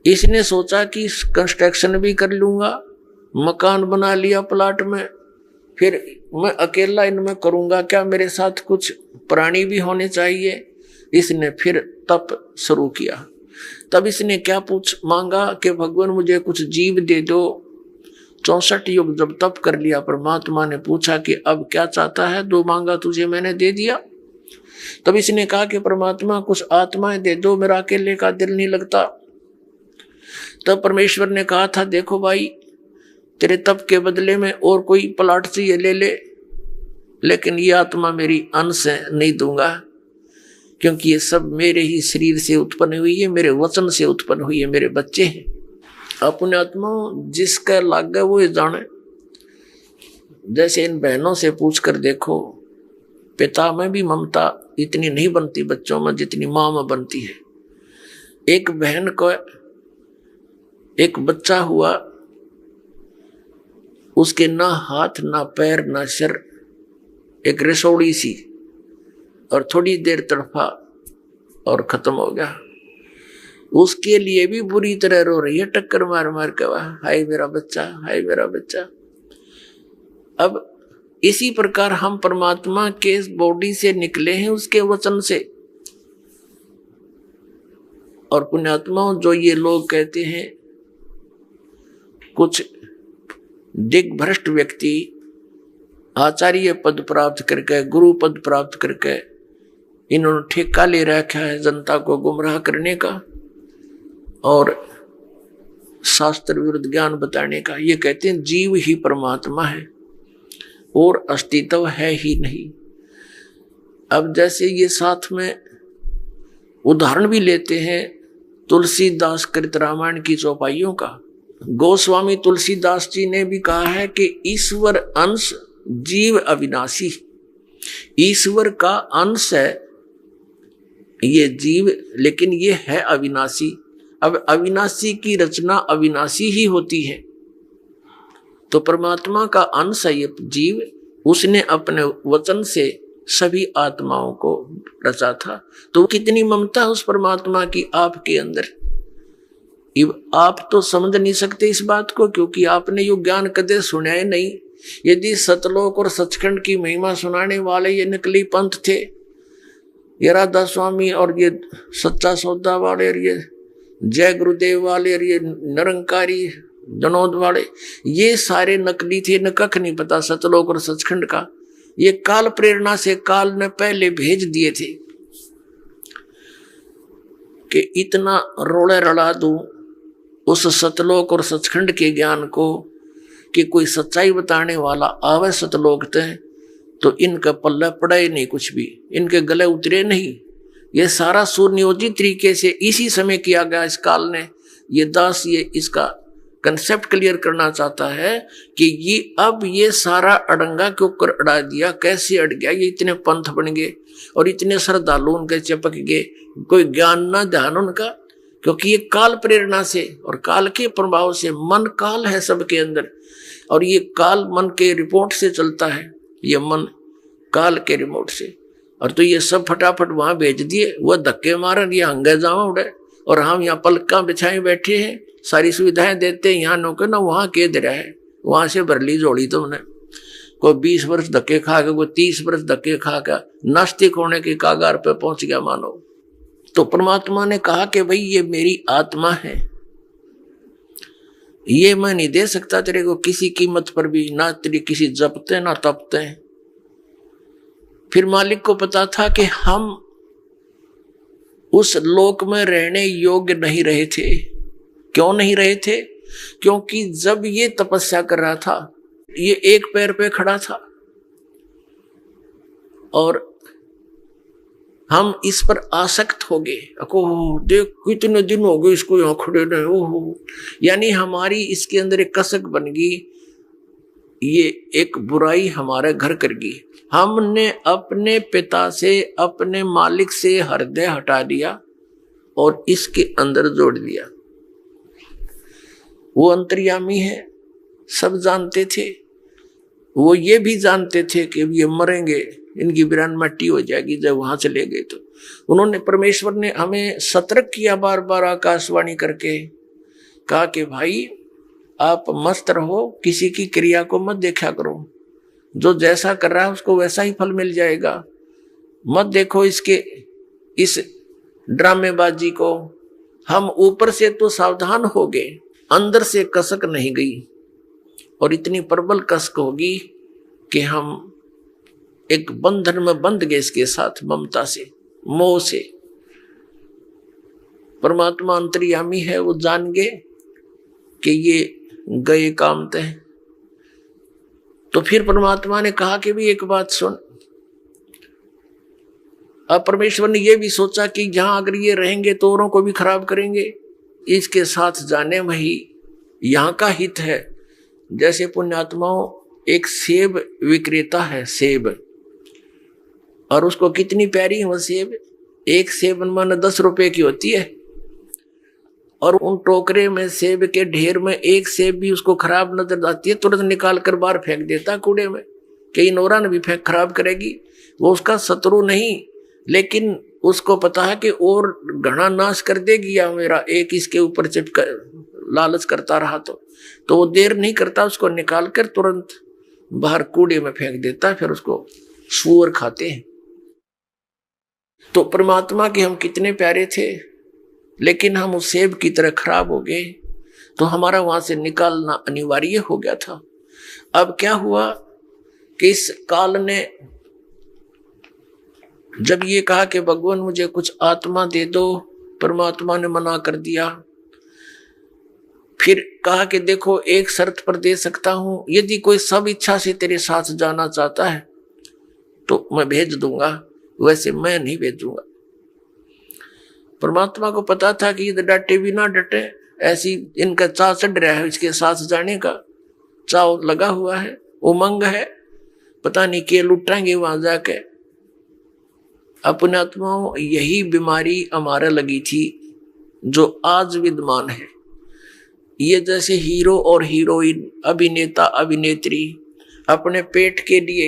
A: इसने सोचा कि कंस्ट्रक्शन भी कर लूंगा, मकान बना लिया प्लाट में, फिर मैं अकेला इनमें करूंगा क्या, मेरे साथ कुछ प्राणी भी होने चाहिए। इसने फिर तप शुरू किया। तब इसने क्या मांगा कि भगवान मुझे कुछ जीव दे दो। 64 युग जब तप कर लिया, परमात्मा ने पूछा कि अब क्या चाहता है, जो मांगा तुझे मैंने दे दिया। तब इसने कहा कि परमात्मा कुछ आत्माएं दे दो, मेरा अकेले का दिल नहीं लगता। तब परमेश्वर ने कहा था देखो भाई, तेरे तप के बदले में और कोई प्लाट चाहिए ले ले, लेकिन ये आत्मा मेरी अंश है, नहीं दूंगा, क्योंकि ये सब मेरे ही शरीर से उत्पन्न हुई है, मेरे वचन से उत्पन्न हुई है, मेरे बच्चे हैं। अपने आत्मा जिसका लाग गया वो जाने। जैसे इन बहनों से पूछ कर देखो, पिता में भी ममता इतनी नहीं बनती बच्चों में जितनी मां में बनती है। एक बहन को एक बच्चा हुआ, उसके ना हाथ ना पैर ना सिर, एक रसोड़ी सी, और थोड़ी देर तड़फा और खत्म हो गया। उसके लिए भी बुरी तरह रो रही है, टक्कर मार मार के, हाय मेरा बच्चा, हाय मेरा बच्चा। अब इसी प्रकार हम परमात्मा के बॉडी से निकले हैं, उसके वचन से। और पुण्यात्मा जो ये लोग कहते हैं, कुछ दिग्भ्रष्ट व्यक्ति आचार्य पद प्राप्त करके, गुरु पद प्राप्त करके, इन्होंने ठेका ले रखा है जनता को गुमराह करने का और शास्त्र विरुद्ध ज्ञान बताने का। ये कहते हैं जीव ही परमात्मा है और अस्तित्व है ही नहीं। अब जैसे ये साथ में उदाहरण भी लेते हैं तुलसीदास कृत रामायण की चौपाइयों का। गोस्वामी तुलसीदास जी ने भी कहा है कि ईश्वर अंश जीव अविनाशी। ईश्वर का अंश है ये जीव, लेकिन ये है अविनाशी। अब अविनाशी की रचना अविनाशी ही होती है, तो परमात्मा का अंश है ये जीव, उसने अपने वचन से सभी आत्माओं को रचा था। तो कितनी ममता उस परमात्मा की आपके अंदर। आप तो समझ नहीं सकते इस बात को, क्योंकि आपने यो ज्ञान कदे सुना ही नहीं। यदि सतलोक और सचखंड की महिमा सुनाने वाले ये नकली पंथ थे, ये राधा स्वामी और ये सच्चा सौदा वाले और ये जय गुरुदेव वाले और ये निरंकारी जनोद वाले, ये सारे नकली थे। न कख नहीं पता सतलोक और सचखंड का। ये काल प्रेरणा से काल ने पहले भेज दिए थे कि इतना रोड़े रड़ा दूं उस सतलोक और सचखंड के ज्ञान को कि कोई सच्चाई बताने वाला आवे सतलोक तय तो इनका पल्ला पड़ा ही नहीं, कुछ भी इनके गले उतरे नहीं। ये सारा सुनियोजित तरीके से इसी समय किया गया इस काल ने। ये दास ये इसका कंसेप्ट क्लियर करना चाहता है कि ये अब ये सारा अड़ंगा क्यों कर अड़ा दिया, कैसे अड़ गया, ये इतने पंथ बन गए और इतने श्रद्धालु उनके चिपक गए, कोई ज्ञान ना ध्यान उनका। क्योंकि ये काल प्रेरणा से और काल के प्रभाव से, मन काल है सबके अंदर और ये काल मन के रिपोर्ट से चलता है, ये मन काल के रिमोट से। और तो ये सब फटाफट वहां भेज दिए, वह धक्के मारन ये हंगे जावा उड़े और हम यहाँ पलका बिछाए बैठे हैं, सारी सुविधाएं देते हैं, यहाँ नौकर ना वहां के दे रहा है, वहां से भर ली जोड़ी तुमने। कोई 20 वर्ष धक्के खा के, कोई 30 वर्ष धक्के खा के नास्तिक होने के कागार पे पहुंच गया मानो। तो परमात्मा ने कहा कि भाई ये मेरी आत्मा है, ये मैं नहीं दे सकता तेरे को किसी कीमत पर भी, ना तेरी किसी जपते ना तपते। फिर मालिक को पता था कि हम उस लोक में रहने योग्य नहीं रहे थे। क्यों नहीं रहे थे? क्योंकि जब ये तपस्या कर रहा था ये एक पैर पे खड़ा था और हम इस पर आसक्त हो गए। ओह देख कितने दिन हो गए इसको यहाँ खड़े रहे, ओह, यानी हमारी इसके अंदर एक कसक बन गई, ये एक बुराई हमारे घर कर गई। हमने अपने पिता से, अपने मालिक से हृदय हटा दिया और इसके अंदर जोड़ दिया। वो अंतर्यामी है, सब जानते थे, वो ये भी जानते थे कि ये मरेंगे, इनकी बिरान मट्टी हो जाएगी जब वहां चले गए। तो उन्होंने, परमेश्वर ने हमें सतर्क किया बार बार आकाशवाणी करके, कहा कि भाई आप मस्त रहो, किसी की क्रिया को मत देखा करो, जो जैसा कर रहा है उसको वैसा ही फल मिल जाएगा। मत देखो इसके इस ड्रामेबाजी को। हम ऊपर से तो सावधान हो गए, अंदर से कसक नहीं गई और इतनी प्रबल कसक होगी कि हम एक बंधन में बंध गए इसके साथ, ममता से, मोह से। परमात्मा अंतर्यामी है, वो जान गए कि ये गए काम तय। तो फिर परमात्मा ने कहा कि भी एक बात सुन। अब परमेश्वर ने यह भी सोचा कि जहां अगर ये रहेंगे तो औरों को भी खराब करेंगे, इसके साथ जाने में ही यहाँ का हित है। जैसे पुण्यात्माओं, एक सेब विक्रेता है, सेब, और उसको कितनी प्यारी है वो सेब, एक सेब मानो 10 रुपए की होती है, और उन टोकरे में सेब के ढेर में एक सेब भी उसको खराब नजर आती है, तुरंत निकाल कर बाहर फेंक देता कूड़े में, कई नौरा ने भी फेंक खराब करेगी। वो उसका शत्रु नहीं, लेकिन उसको पता है कि और घना नाश कर देगी या मेरा एक इसके ऊपर चिपक लालच करता रहा तो वो देर नहीं करता, उसको निकाल कर तुरंत बाहर कूड़े में फेंक देता है, फिर उसको सूअर खाते हैं। तो परमात्मा के हम कितने प्यारे थे, लेकिन हम उस सेब की तरह खराब हो गए, तो हमारा वहां से निकालना अनिवार्य हो गया था। अब क्या हुआ कि इस काल ने जब ये कहा कि भगवान मुझे कुछ आत्मा दे दो, परमात्मा ने मना कर दिया। फिर कहा कि देखो एक शर्त पर दे सकता हूं, यदि कोई सब इच्छा से तेरे साथ जाना चाहता है तो मैं भेज दूंगा, वैसे मैं नहीं भेजूंगा। परमात्मा को पता था कि ये डटे भी ना डटे, ऐसी इनका चाव चढ़ रहा है, इसके साथ जाने का चाव लगा हुआ है, उमंग है, पता नहीं क्या लुटाएंगे वहां जाके। अपने आत्माओं, यही बीमारी हमारा लगी थी जो आज विद्यमान है। ये जैसे हीरो और हीरोइन, अभिनेता अभिनेत्री, अपने पेट के लिए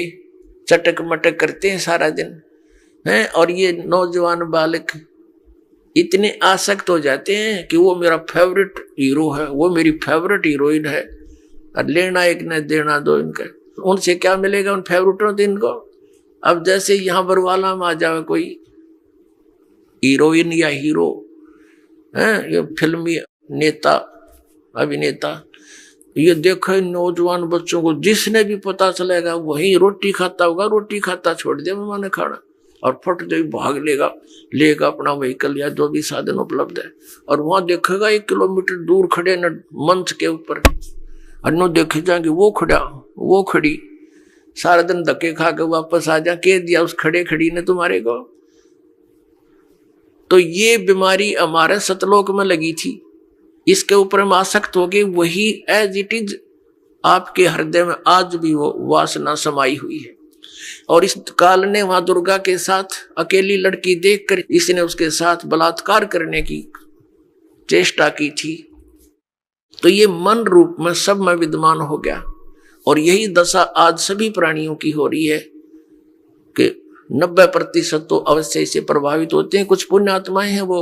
A: चटक मटक करते हैं सारा दिन हैं, और ये नौजवान बालक इतने आसक्त हो जाते हैं कि वो मेरा फेवरेट हीरो है, वो मेरी फेवरेट हीरोइन है, और लेना एक न देना दो इनका। उनसे क्या मिलेगा उन फेवरेटों से इनको? अब जैसे यहाँ बरवाला में आ जाए कोई हीरोइन या हीरो है, ये फिल्मी नेता अभिनेता, ये देखो नौजवान बच्चों को जिसने भी पता चलेगा वही रोटी खाता होगा, रोटी खाता छोड़ दे मैंने खाना, और फट दे भाग लेगा अपना व्हीकल या जो भी साधन उपलब्ध है, और वहां देखेगा 1 किलोमीटर दूर खड़े न मंच के ऊपर, अन्नो देखे जाएंगे वो खड़ी, सारा दिन धक्के खा के वापस आ जा, कह दिया उस खड़े खड़ी ने तुम्हारे को। तो ये बीमारी हमारे सतलोक में लगी थी, इसके ऊपर हम आसक्त हो गए, वही एज इट इज आपके हृदय में आज भी वो वासना समाई हुई है। और इस काल ने वहां दुर्गा के साथ अकेली लड़की देखकर इसने उसके साथ बलात्कार करने की चेष्टा की थी, तो ये मन रूप में सब में विद्यमान हो गया। और यही दशा आज सभी प्राणियों की हो रही है कि 90% तो अवश्य से प्रभावित होते हैं। कुछ पुण्य आत्माएं हैं वो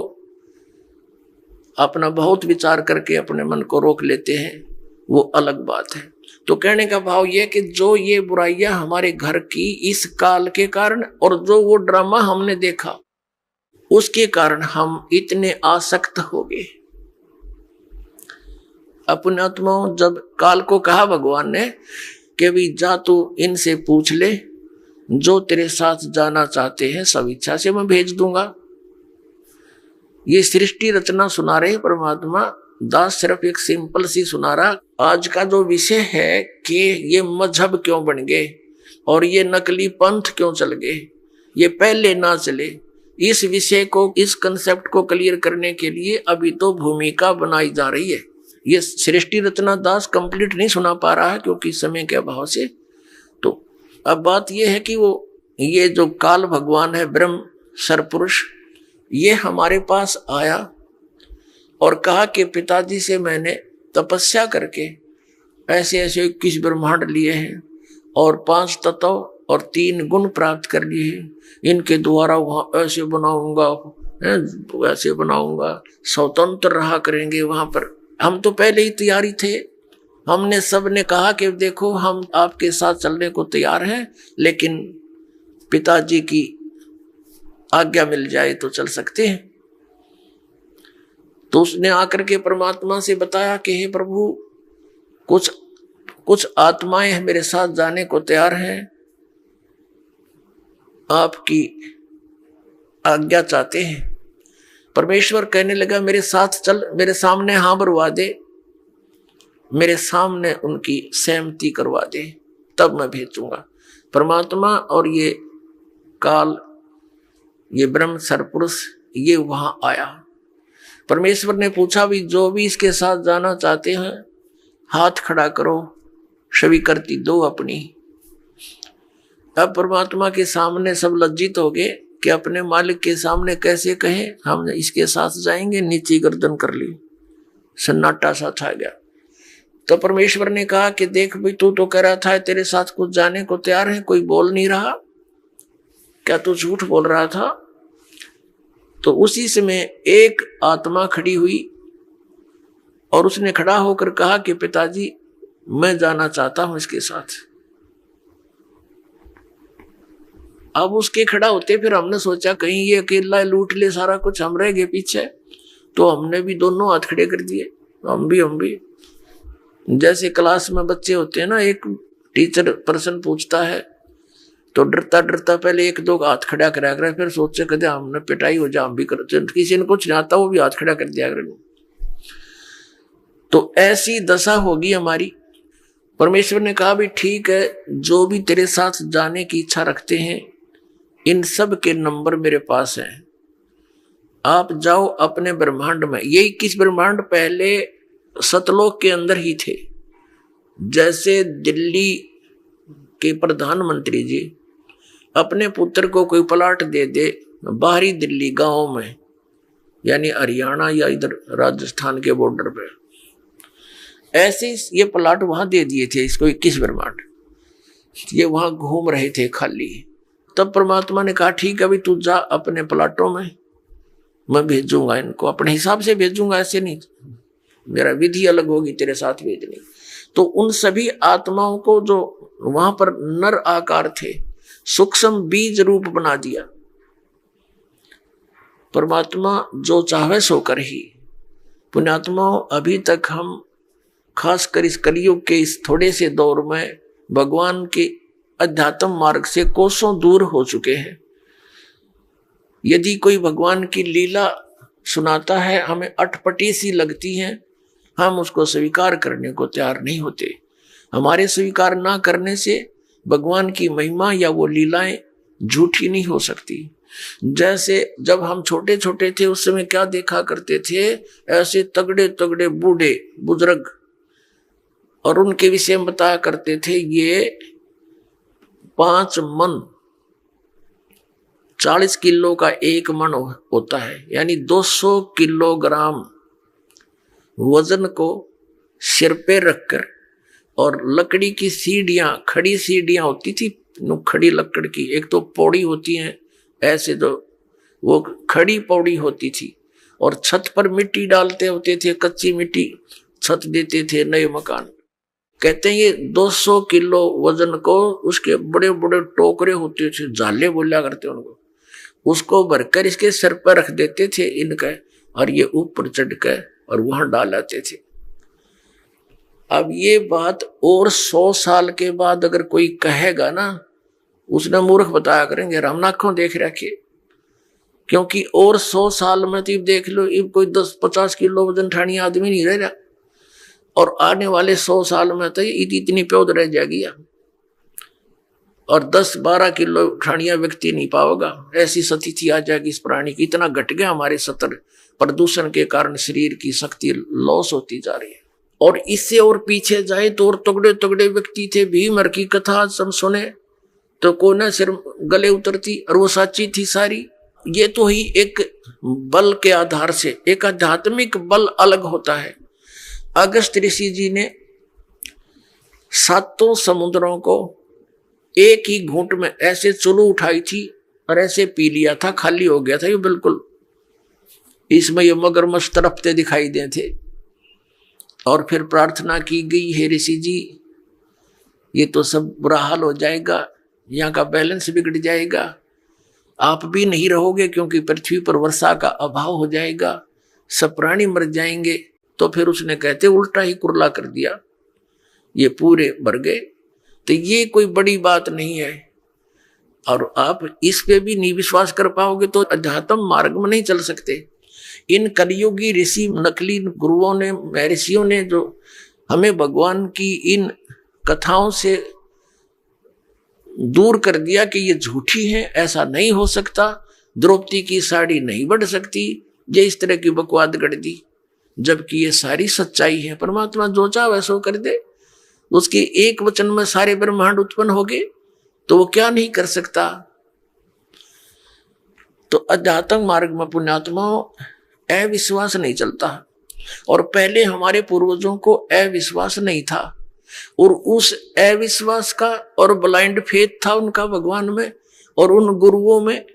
A: अपना बहुत विचार करके अपने मन को रोक लेते हैं, वो अलग बात है। तो कहने का भाव यह कि जो ये बुराइयां हमारे घर की इस काल के कारण और जो वो ड्रामा हमने देखा उसके कारण हम इतने आसक्त हो गए। अपने आत्माओं, जब काल को कहा भगवान ने कि भी जा तू इनसे पूछ ले, जो तेरे साथ जाना चाहते हैं सब इच्छा से मैं भेज दूंगा। ये सृष्टि रचना सुना रहे परमात्मा दास, सिर्फ एक सिंपल सी सुना रहा। आज का जो विषय है कि ये मजहब क्यों बन गए और ये नकली पंथ क्यों चल गए, ये पहले ना चले, इस विषय को, इस कंसेप्ट को क्लियर करने के लिए अभी तो भूमिका बनाई जा रही है। ये सृष्टि रचना दास कंप्लीट नहीं सुना पा रहा है क्योंकि समय के अभाव से। तो अब बात यह है कि वो ये जो काल भगवान है, ब्रह्म सरपुरुष, ये हमारे पास आया और कहा कि पिताजी से मैंने तपस्या करके ऐसे ऐसे 21 ब्रह्मांड लिए हैं और 5 तत्व और 3 गुण प्राप्त कर लिए हैं, इनके द्वारा वहां ऐसे बनाऊंगा, वैसे बनाऊंगा, स्वतंत्र रहा करेंगे वहां पर। हम तो पहले ही तैयारी थे, हमने सबने कहा कि देखो हम आपके साथ चलने को तैयार हैं, लेकिन पिताजी की आज्ञा मिल जाए तो चल सकते हैं। तो उसने आकर के परमात्मा से बताया कि हे प्रभु, कुछ आत्माएं मेरे साथ जाने को तैयार हैं, आपकी आज्ञा चाहते हैं। परमेश्वर कहने लगा मेरे साथ चल, मेरे सामने हाँ भरवा दे, मेरे सामने उनकी सहमति करवा दे, तब मैं भेजूंगा। परमात्मा और ये काल, ये ब्रह्म सरपुरुष, ये वहां आया। परमेश्वर ने पूछा भी जो भी इसके साथ जाना चाहते हैं हाथ खड़ा करो, स्वीकृति दो अपनी। अब परमात्मा के सामने सब लज्जित हो गए कि अपने मालिक के सामने कैसे कहें हम इसके साथ जाएंगे, नीचे गर्दन कर ली, सन्नाटा सा छा गया। तो परमेश्वर ने कहा कि देख भाई, तू तो कह रहा था तेरे साथ कुछ जाने को तैयार है, कोई बोल नहीं रहा, क्या तू झूठ बोल रहा था? तो उसी समय एक आत्मा खड़ी हुई और उसने खड़ा होकर कहा कि पिताजी मैं जाना चाहता हूं इसके साथ। अब उसके खड़ा होते फिर हमने सोचा कहीं ये अकेला लूट ले सारा कुछ, हम रह गए पीछे, तो हमने भी दोनों हाथ खड़े कर दिए। हम भी जैसे क्लास में बच्चे होते हैं ना, एक टीचर प्रश्न पूछता है तो डरता डरता पहले 1-2 हाथ खड़ा करा कर, फिर सोचे कदे हमने पिटाई हो जा, हम भी करते, किसी ने कुछ नहीं आता वो भी हाथ खड़ा कर दिया कर। तो ऐसी दशा होगी हमारी। परमेश्वर ने कहा भी ठीक है, जो भी तेरे साथ जाने की इच्छा रखते हैं इन सब के नंबर मेरे पास हैं, आप जाओ अपने ब्रह्मांड में। ये 21 ब्रह्मांड पहले सतलोक के अंदर ही थे। जैसे दिल्ली के प्रधानमंत्री जी अपने पुत्र को कोई प्लाट दे दे बाहरी दिल्ली गांव में, यानी हरियाणा या इधर राजस्थान के बॉर्डर पे, ऐसे ये प्लाट वहां दे दिए थे इसको 21 ब्रह्मांड। ये वहां घूम रहे थे खाली। तब परमात्मा ने कहा ठीक है, अभी तू जा अपने प्लाटों में, मैं भेजूंगा इनको, अपने हिसाब से भेजूंगा, ऐसे नहीं, मेरा विधि अलग होगी तेरे साथ भेजने। तो उन सभी आत्माओं को जो वहां पर नर आकार थे, सूक्ष्म बीज रूप बना दिया। परमात्मा जो चाहे सो कर ही। पुण्यात्माओं, अभी तक हम खासकर इस कलयुग के इस थोड़े से दौर में भगवान के अध्यात्म मार्ग से कोसों दूर हो चुके हैं। यदि कोई भगवान की लीला सुनाता है, हमें अटपटी सी लगती है, हम उसको स्वीकार करने को तैयार नहीं होते। हमारे स्वीकार ना करने से भगवान की महिमा या वो लीलाएं झूठी नहीं हो सकती। जैसे जब हम छोटे छोटे थे उस समय क्या देखा करते थे, ऐसे तगड़े तगड़े बूढ़े बुजुर्ग, और उनके विषय में बताया करते थे ये 5 मन 40 किलो का 1 मन होता है, यानी 200 किलोग्राम वजन को सिर पे रखकर, और लकड़ी की सीढ़ियां, खड़ी सीढ़ियां होती थी, खड़ी लकड़ की, एक तो पौड़ी होती है ऐसे, तो वो खड़ी पौड़ी होती थी, और छत पर मिट्टी डालते होते थे, कच्ची मिट्टी छत देते थे नए मकान। कहते हैं ये 200 किलो वजन को, उसके बड़े बड़े टोकरे होते थे, झाले बोला करते उनको, उसको भरकर इसके सर पर रख देते थे इनका, और ये ऊपर चढ़ कर और वहां डाल आते थे। अब ये बात और 100 साल के बाद अगर कोई कहेगा ना, उसने मूर्ख बताया करेंगे, राम आंखों देख रखे, क्योंकि और 100 साल में तो देख लो, इब कोई 10-50 किलो वजन ठानी आदमी नहीं रह रहा, और आने वाले 100 साल में तो इतनी प्योद रह जाएगी, और 10-12 किलो ठानिया व्यक्ति नहीं पाओगा, ऐसी स्थिति आ जाएगी इस प्राणी की। इतना घट गया हमारे सतर, प्रदूषण के कारण शरीर की शक्ति लॉस होती जा रही है। और इससे और पीछे जाए तो और तगड़े तगड़े व्यक्ति थे, भीमर की कथा सब सुने तो कोना सिर गले उतरती, और वो सच्ची थी सारी। ये तो ही एक बल के आधार से, एक आध्यात्मिक बल अलग होता है। अगस्त ऋषि जी ने 7 समुद्रों को एक ही घूंट में ऐसे चुलू उठाई थी और ऐसे पी लिया था, खाली हो गया था ये बिल्कुल। इसमें ये मगरमच्छ तड़पते दिखाई दे थे, और फिर प्रार्थना की गई, हे ऋषि जी ये तो सब बुरा हाल हो जाएगा, यहाँ का बैलेंस बिगड़ जाएगा, आप भी नहीं रहोगे क्योंकि पृथ्वी पर वर्षा का अभाव हो जाएगा, सब प्राणी मर जाएंगे। तो फिर उसने कहते उल्टा ही कुरला कर दिया, ये पूरे मर गए। तो ये कोई बड़ी बात नहीं है, और आप इस पे भी नहीं विश्वास कर पाओगे तो अध्यात्म मार्ग में नहीं चल सकते। इन कलियुगी ऋषि, नकली गुरुओं ने, महर्षियों ने जो हमें भगवान की इन कथाओं से दूर कर दिया कि ये झूठी है, ऐसा नहीं हो सकता, द्रौपदी की साड़ी नहीं बढ़ सकती, ये इस तरह की बकवाद गढ़ दी, जबकि ये सारी सच्चाई है। परमात्मा जो चाहे वैसा कर दे, उसके एक वचन में सारे ब्रह्मांड उत्पन्न हो गए, तो वो क्या नहीं कर सकता। तो अध्यात्म मार्ग में पुण्यात्माओं अविश्वास नहीं चलता, और पहले हमारे पूर्वजों को अविश्वास नहीं था, और उस अविश्वास का और ब्लाइंड फेथ था उनका भगवान में और उन गुरुओं में,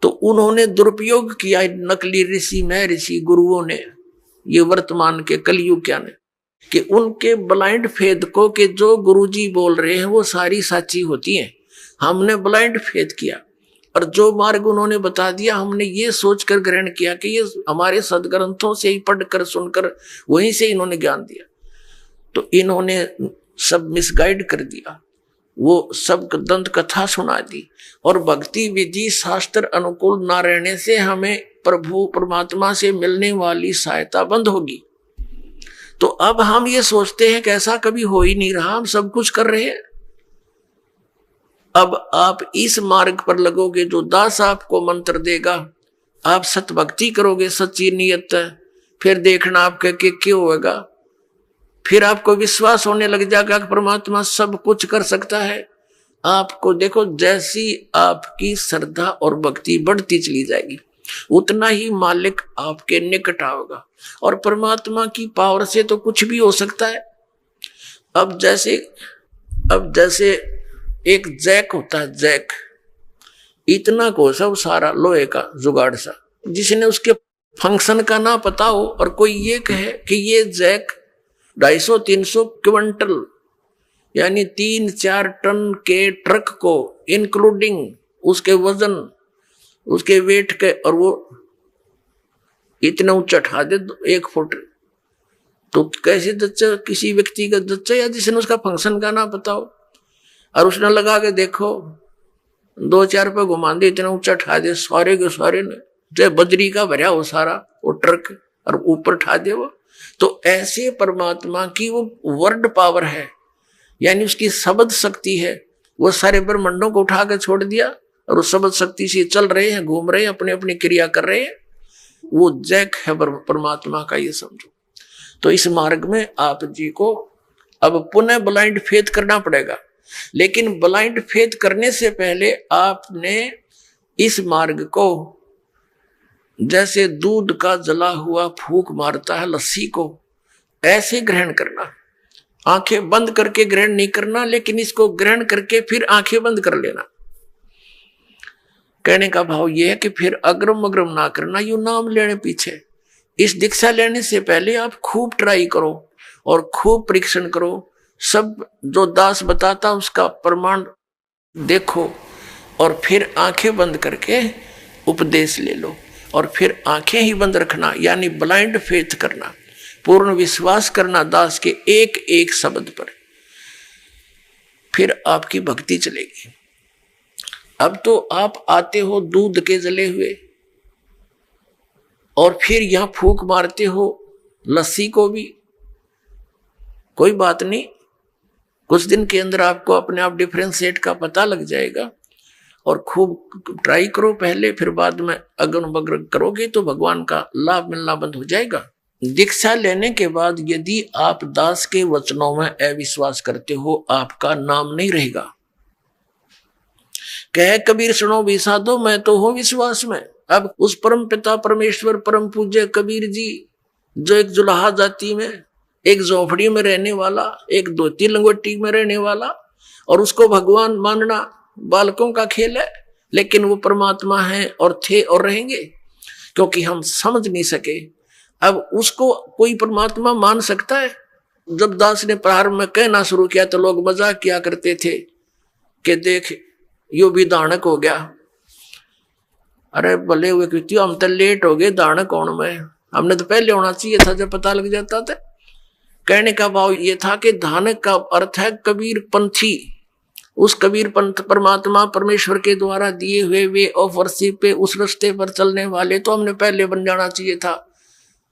A: तो उन्होंने दुरुपयोग किया। नकली ऋषि, महर्षि, गुरुओं ने, ये वर्तमान के कलयुग क्या ने, कि उनके ब्लाइंड फेथ को, कि जो गुरुजी बोल रहे हैं वो सारी सच्ची होती हैं, हमने ब्लाइंड फेथ किया, और जो मार्ग उन्होंने बता दिया हमने ये सोचकर ग्रहण किया कि ये हमारे सदग्रंथों से ही पढ़कर सुनकर वहीं से इन्होंने ज्ञान दिया। तो इन्होंने सब मिसगाइड कर दिया, वो सब दंत कथा सुना दी, और भक्ति विधि शास्त्र अनुकूल ना रहने से हमें प्रभु परमात्मा से मिलने वाली सहायता बंद होगी। तो अब हम ये सोचते हैं कि ऐसा कभी हो ही नहीं रहा, हम सब कुछ कर रहे हैं। अब आप इस मार्ग पर लगोगे, जो दास आपको मंत्र देगा, आप सत भक्ति करोगे सच्ची नियत, फिर देखना आपके के क्यों होगा, फिर आपको विश्वास होने लग जाएगा कि परमात्मा सब कुछ कर सकता है। आपको देखो, जैसी आपकी श्रद्धा और भक्ति बढ़ती चली जाएगी, उतना ही मालिक आपके निकट आओगा, और परमात्मा की पावर से तो कुछ भी हो सकता है। अब जैसे एक जैक होता है, जैक इतना को सब सारा लोहे का जुगाड़ सा, जिसने उसके फंक्शन का ना पता हो और कोई ये कहे कि ये जैक 250-300 क्विंटल यानी 3-4 टन के ट्रक को इंक्लूडिंग उसके वजन उसके वेट के, और वो इतना ऊंचा उठा दे 1 फुट, तो कैसे दच्चा किसी व्यक्ति का दच्चा या जिसने उसका फंक्शन का ना पता हो, और उसने लगा के देखो 2-4 पे घुमा दे, इतना ऊंचा उठा दे, सारे के सारे ने जो बजरी का भरा हो सारा वो ट्रक और ऊपर उठा दे वो। तो ऐसे परमात्मा की वो वर्ड पावर है, यानी उसकी शब्द शक्ति है, वो सारे ब्रह्मांडों को उठा के छोड़ दिया और उस शब्द शक्ति से चल रहे हैं, घूम रहे हैं, अपनी अपनी क्रिया कर रहे हैं। वो जैक है परमात्मा का, ये समझो। तो इस मार्ग में आप जी को अब पुनः ब्लाइंड फेथ करना पड़ेगा, लेकिन ब्लाइंड फेथ करने से पहले आपने इस मार्ग को जैसे दूध का जला हुआ फूंक मारता है लस्सी को, ऐसे ग्रहण करना। आंखें बंद करके ग्रहण नहीं करना, लेकिन इसको ग्रहण करके फिर आंखें बंद कर लेना। कहने का भाव यह है कि फिर अग्रम अग्रम ना करना, यू नाम लेने पीछे। इस दीक्षा लेने से पहले आप खूब ट्राई करो और खूब परीक्षण करो, सब जो दास बताता उसका प्रमाण देखो, और फिर आंखें बंद करके उपदेश ले लो, और फिर आंखें ही बंद रखना, यानी ब्लाइंड फेथ करना, पूर्ण विश्वास करना दास के एक एक शब्द पर, फिर आपकी भक्ति चलेगी। अब तो आप आते हो दूध के जले हुए, और फिर यहां फूंक मारते हो लस्सी को भी, कोई बात नहीं, कुछ दिन के अंदर आपको अपने आप डिफरेंशिएट का पता लग जाएगा। और खूब ट्राई करो पहले, फिर बाद में अगन बगन करोगे तो भगवान का लाभ मिलना बंद हो जाएगा। दीक्षा लेने के बाद यदि आप दास के वचनों में अविश्वास करते हो, आपका नाम नहीं रहेगा। कह कबीर सुनो भी साधो, मैं तो हूं विश्वास में। अब उस परम पिता परमेश्वर परम पूज्य कबीर जी, जो एक जुलाहा जाति में, एक झोपड़ी में रहने वाला, एक धोती लंगोटी में रहने वाला, और उसको भगवान मानना बालकों का खेल है, लेकिन वो परमात्मा है और थे और रहेंगे, क्योंकि हम समझ नहीं सके। अब उसको कोई परमात्मा मान सकता है? जब दास ने प्रारंभ में कहना शुरू किया तो लोग मजाक किया करते थे कि देख यो भी दानक हो गया। अरे भले हुए क्यों, हम तो लेट हो गए, दानक कौन में, हमने तो पहले होना चाहिए था जब पता लग जाता था। कहने का भाव ये था कि दानक का अर्थ है कबीर पंथी। उस कबीर पंथ परमात्मा परमेश्वर के द्वारा दिए हुए वे ऑफ वर्शिप पे, उस रास्ते पर चलने वाले तो हमने पहले बन जाना चाहिए था।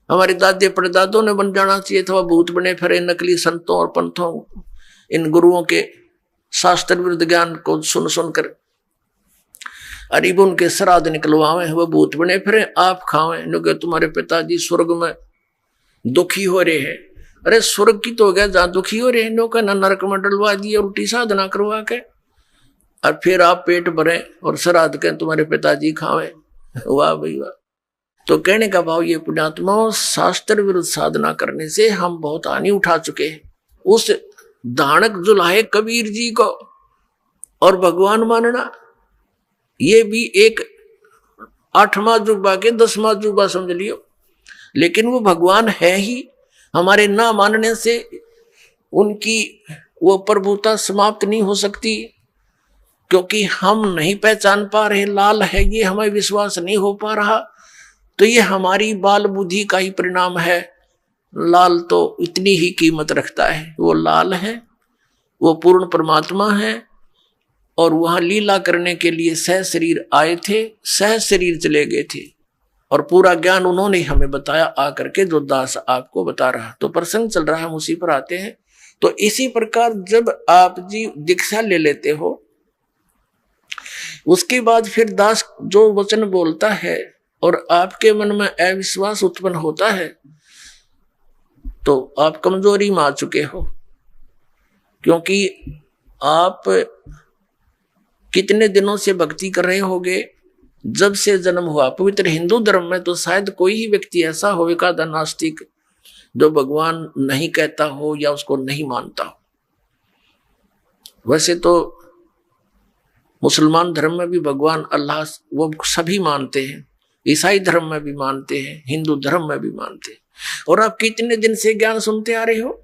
A: हमारे दादे परदादों ने बन जाना चाहिए था। वह भूत बने फिरे नकली संतों और पंथों, इन गुरुओं के शास्त्र विरुद्ध ज्ञान को सुन सुनकर अरीब उनके श्राद्ध निकलवावे, वह भूत बने फिरे आप खावे, क्योंकि तुम्हारे पिताजी स्वर्ग में दुखी हो रहे हैं। अरे स्वर्ग की तो हो गया जहां दुखी हो रहे हैं, लोग ना नरक में डलवा दिए उल्टी साधना करवा के, और फिर आप पेट भरे और श्राद्ध के तुम्हारे पिताजी खावे। वाह भाई वाह। तो कहने का भाव ये पुण्यात्माओं, शास्त्र विरुद्ध साधना करने से हम बहुत हानि उठा चुके हैं। उस दानक जुलाहे कबीर जी को और भगवान मानना, ये भी एक 8वां जुबा के 10वां जुबा समझ लियो, लेकिन वो भगवान है ही। हमारे ना मानने से उनकी वो प्रभुता समाप्त नहीं हो सकती, क्योंकि हम नहीं पहचान पा रहे लाल है ये, हमें विश्वास नहीं हो पा रहा, तो ये हमारी बाल बुद्धि का ही परिणाम है। लाल तो इतनी ही कीमत रखता है, वो लाल है, वो पूर्ण परमात्मा है, और वहां लीला करने के लिए सह शरीर आए थे, सह शरीर चले गए थे, और पूरा ज्ञान उन्होंने हमें बताया आकर के, जो दास आपको बता रहा। तो प्रसंग चल रहा है, हम उसी पर आते हैं। तो इसी प्रकार जब आप जी दीक्षा ले लेते हो, उसके बाद फिर दास जो वचन बोलता है और आपके मन में अविश्वास उत्पन्न होता है, तो आप कमजोरी में आ चुके हो, क्योंकि आप कितने दिनों से भक्ति कर रहे होगे, जब से जन्म हुआ। पवित्र हिंदू धर्म में तो शायद कोई ही व्यक्ति ऐसा होगा नास्तिक जो भगवान नहीं कहता हो या उसको नहीं मानता हो। वैसे तो मुसलमान धर्म में भी भगवान अल्लाह वो सभी मानते हैं, ईसाई धर्म में भी मानते हैं, हिंदू धर्म में भी मानते हैं। और आप कितने दिन से ज्ञान सुनते आ रहे हो,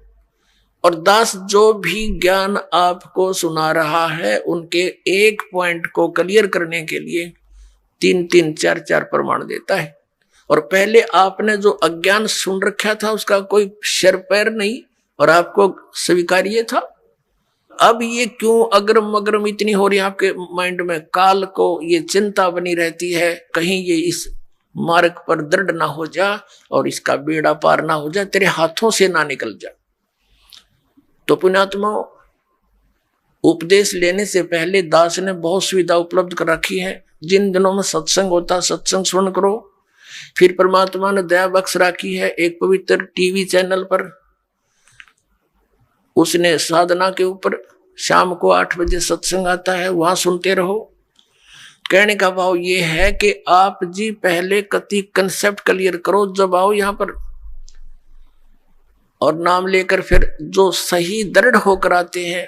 A: और दास जो भी ज्ञान आपको सुना रहा है उनके एक पॉइंट को क्लियर करने के लिए 3-3, 4-4 प्रमाण देता है। और पहले आपने जो अज्ञान सुन रखा था उसका कोई सिर पैर नहीं और आपको स्वीकार्य था। अब ये क्यों अग्रम अग्रम इतनी हो रही है आपके माइंड में, काल को ये चिंता बनी रहती है कहीं ये इस मार्ग पर दृढ़ ना हो जा और इसका बेड़ा पार ना हो जा, तेरे हाथों से ना निकल जा। तो पुण्यात्मा, उपदेश लेने से पहले दास ने बहुत सुविधा उपलब्ध कर रखी है। जिन दिनों में सत्संग होता सत्संग सुन करो। फिर परमात्मा ने दया बख्श रखी है एक पवित्र टीवी चैनल पर, उसने साधना के ऊपर शाम को 8 बजे सत्संग आता है, वहां सुनते रहो। कहने का भाव ये है कि आप जी पहले कति कंसेप्ट क्लियर करो, जब आओ यहां पर और नाम लेकर फिर जो सही दृढ़ होकर आते हैं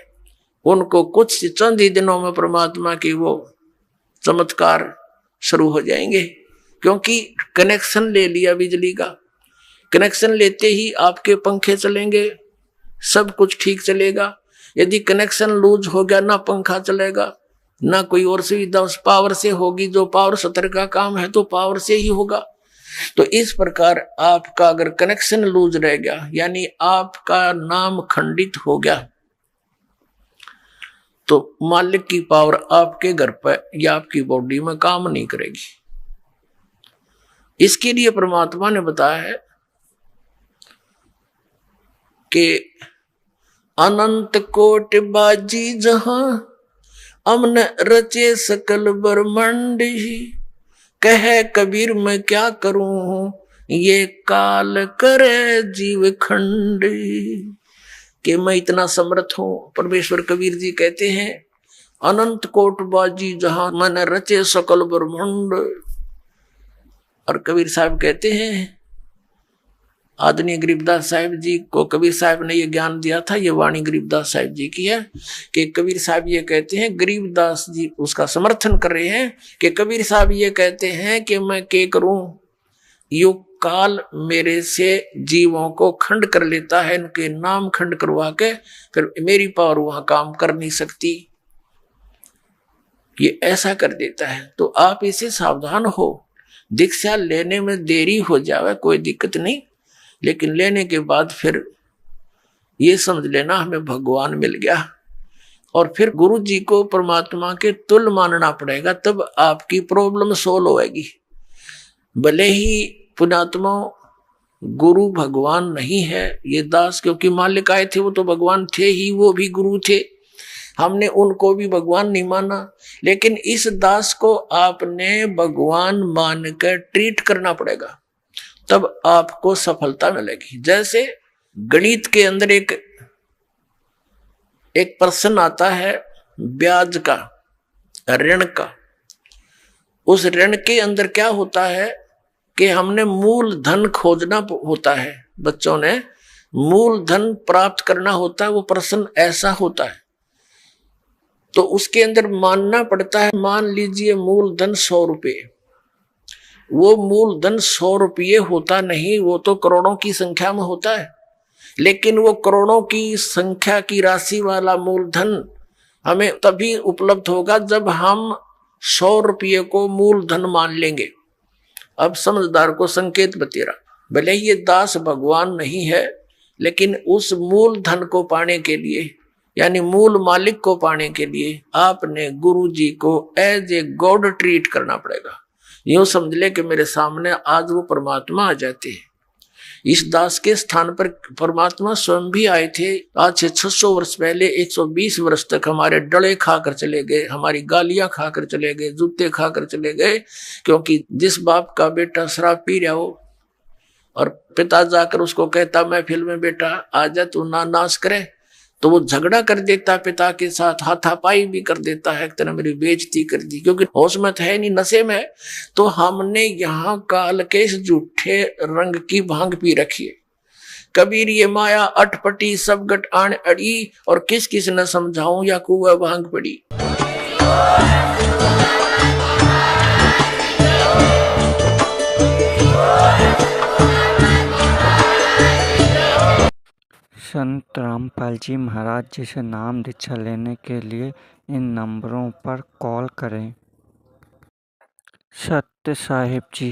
A: उनको कुछ चंद ही दिनों में परमात्मा की वो चमत्कार शुरू हो जाएंगे। क्योंकि कनेक्शन ले लिया बिजली का, कनेक्शन लेते ही आपके पंखे चलेंगे, सब कुछ ठीक चलेगा। यदि कनेक्शन लूज हो गया, ना पंखा चलेगा ना कोई और सुविधा उस पावर से होगी, जो पावर सत्र का काम है तो पावर से ही होगा। तो इस प्रकार आपका अगर कनेक्शन लूज रह गया, यानी आपका नाम खंडित हो गया, तो मालिक की पावर आपके घर पर या आपकी बॉडी में काम नहीं करेगी। इसके लिए परमात्मा ने बताया है कि अनंत कोटि बाजी जहां अमन रचे सकल ब्रह्मांड ही, कहे कबीर मैं क्या करूं ये काल करे जीव खंड, कि मैं इतना समर्थ हूं। परमेश्वर कबीर जी कहते हैं अनंत कोट बाजी जहां मन रचे सकल ब्रह्मांड। और कबीर साहब कहते हैं, आदरणीय गरीबदास साहिब जी को कबीर साहब ने ये ज्ञान दिया था, ये वाणी गरीबदास साहिब जी की है, कि कबीर साहब ये कहते हैं, गरीबदास जी उसका समर्थन कर रहे हैं कि कबीर साहब ये कहते हैं कि मैं क्या करूं, यो काल मेरे से जीवों को खंड कर लेता है, इनके नाम खंड करवा के फिर मेरी पावर वहां काम कर नहीं सकती, ये ऐसा कर देता है। तो आप इसे सावधान हो। दीक्षा लेने में देरी हो जावे कोई दिक्कत नहीं, लेकिन लेने के बाद फिर ये समझ लेना हमें भगवान मिल गया, और फिर गुरु जी को परमात्मा के तुल्य मानना पड़ेगा, तब आपकी प्रॉब्लम सोल्व होएगी। भले ही पुण्यात्मा गुरु भगवान नहीं है, ये दास क्योंकि मालिक आए थे वो तो भगवान थे ही, वो भी गुरु थे, हमने उनको भी भगवान नहीं माना, लेकिन इस दास को आपने भगवान मानकर ट्रीट करना पड़ेगा, तब आपको सफलता मिलेगी। जैसे गणित के अंदर एक प्रश्न आता है ब्याज का, ऋण का। उस ऋण के अंदर क्या होता है कि हमने मूल धन खोजना होता है, बच्चों ने मूल धन प्राप्त करना होता है, वो प्रश्न ऐसा होता है। तो उसके अंदर मानना पड़ता है, मान लीजिए मूल धन 100 रुपये, वो मूल धन 100 रुपये होता नहीं, वो तो करोड़ों की संख्या में होता है, लेकिन वो करोड़ों की संख्या की राशि वाला मूल धन हमें तभी उपलब्ध होगा जब हम 100 रुपये को मूल धन मान लेंगे। अब समझदार को संकेत बतेरा, भले ही ये दास भगवान नहीं है, लेकिन उस मूल धन को पाने के लिए, यानी मूल मालिक को पाने के लिए आपने गुरु जी को एज ए गॉड ट्रीट करना पड़ेगा। यूं समझ ले कि मेरे सामने आज वो परमात्मा आ जाते हैं। इस दास के स्थान पर परमात्मा स्वयं भी आए थे। आज से 600 वर्ष पहले 120 वर्ष तक हमारे डले खाकर चले गए, हमारी गालियां खाकर चले गए, जूते खाकर चले गए, क्योंकि जिस बाप का बेटा शराब पी रहा हो और पिता जाकर उसको कहता मैं फिल्म में बेटा आ जा तू ना नाश करे, तो वो झगड़ा कर देता पिता के साथ, हाथापाई भी कर देता है, एक तरह मेरी बेइज्जती कर दी, क्योंकि होश में है नहीं, नशे में है। तो हमने यहाँ काल के इस झूठे रंग की भांग पी रखी है। कबीर ये माया अटपटी सब गट आन अड़ी, और किस किस न समझाऊं या कुआ भांग पड़ी।
B: संत रामपाल जी महाराज जी से नाम दीक्षा लेने के लिए इन नंबरों पर कॉल करें। सत्य साहिब जी।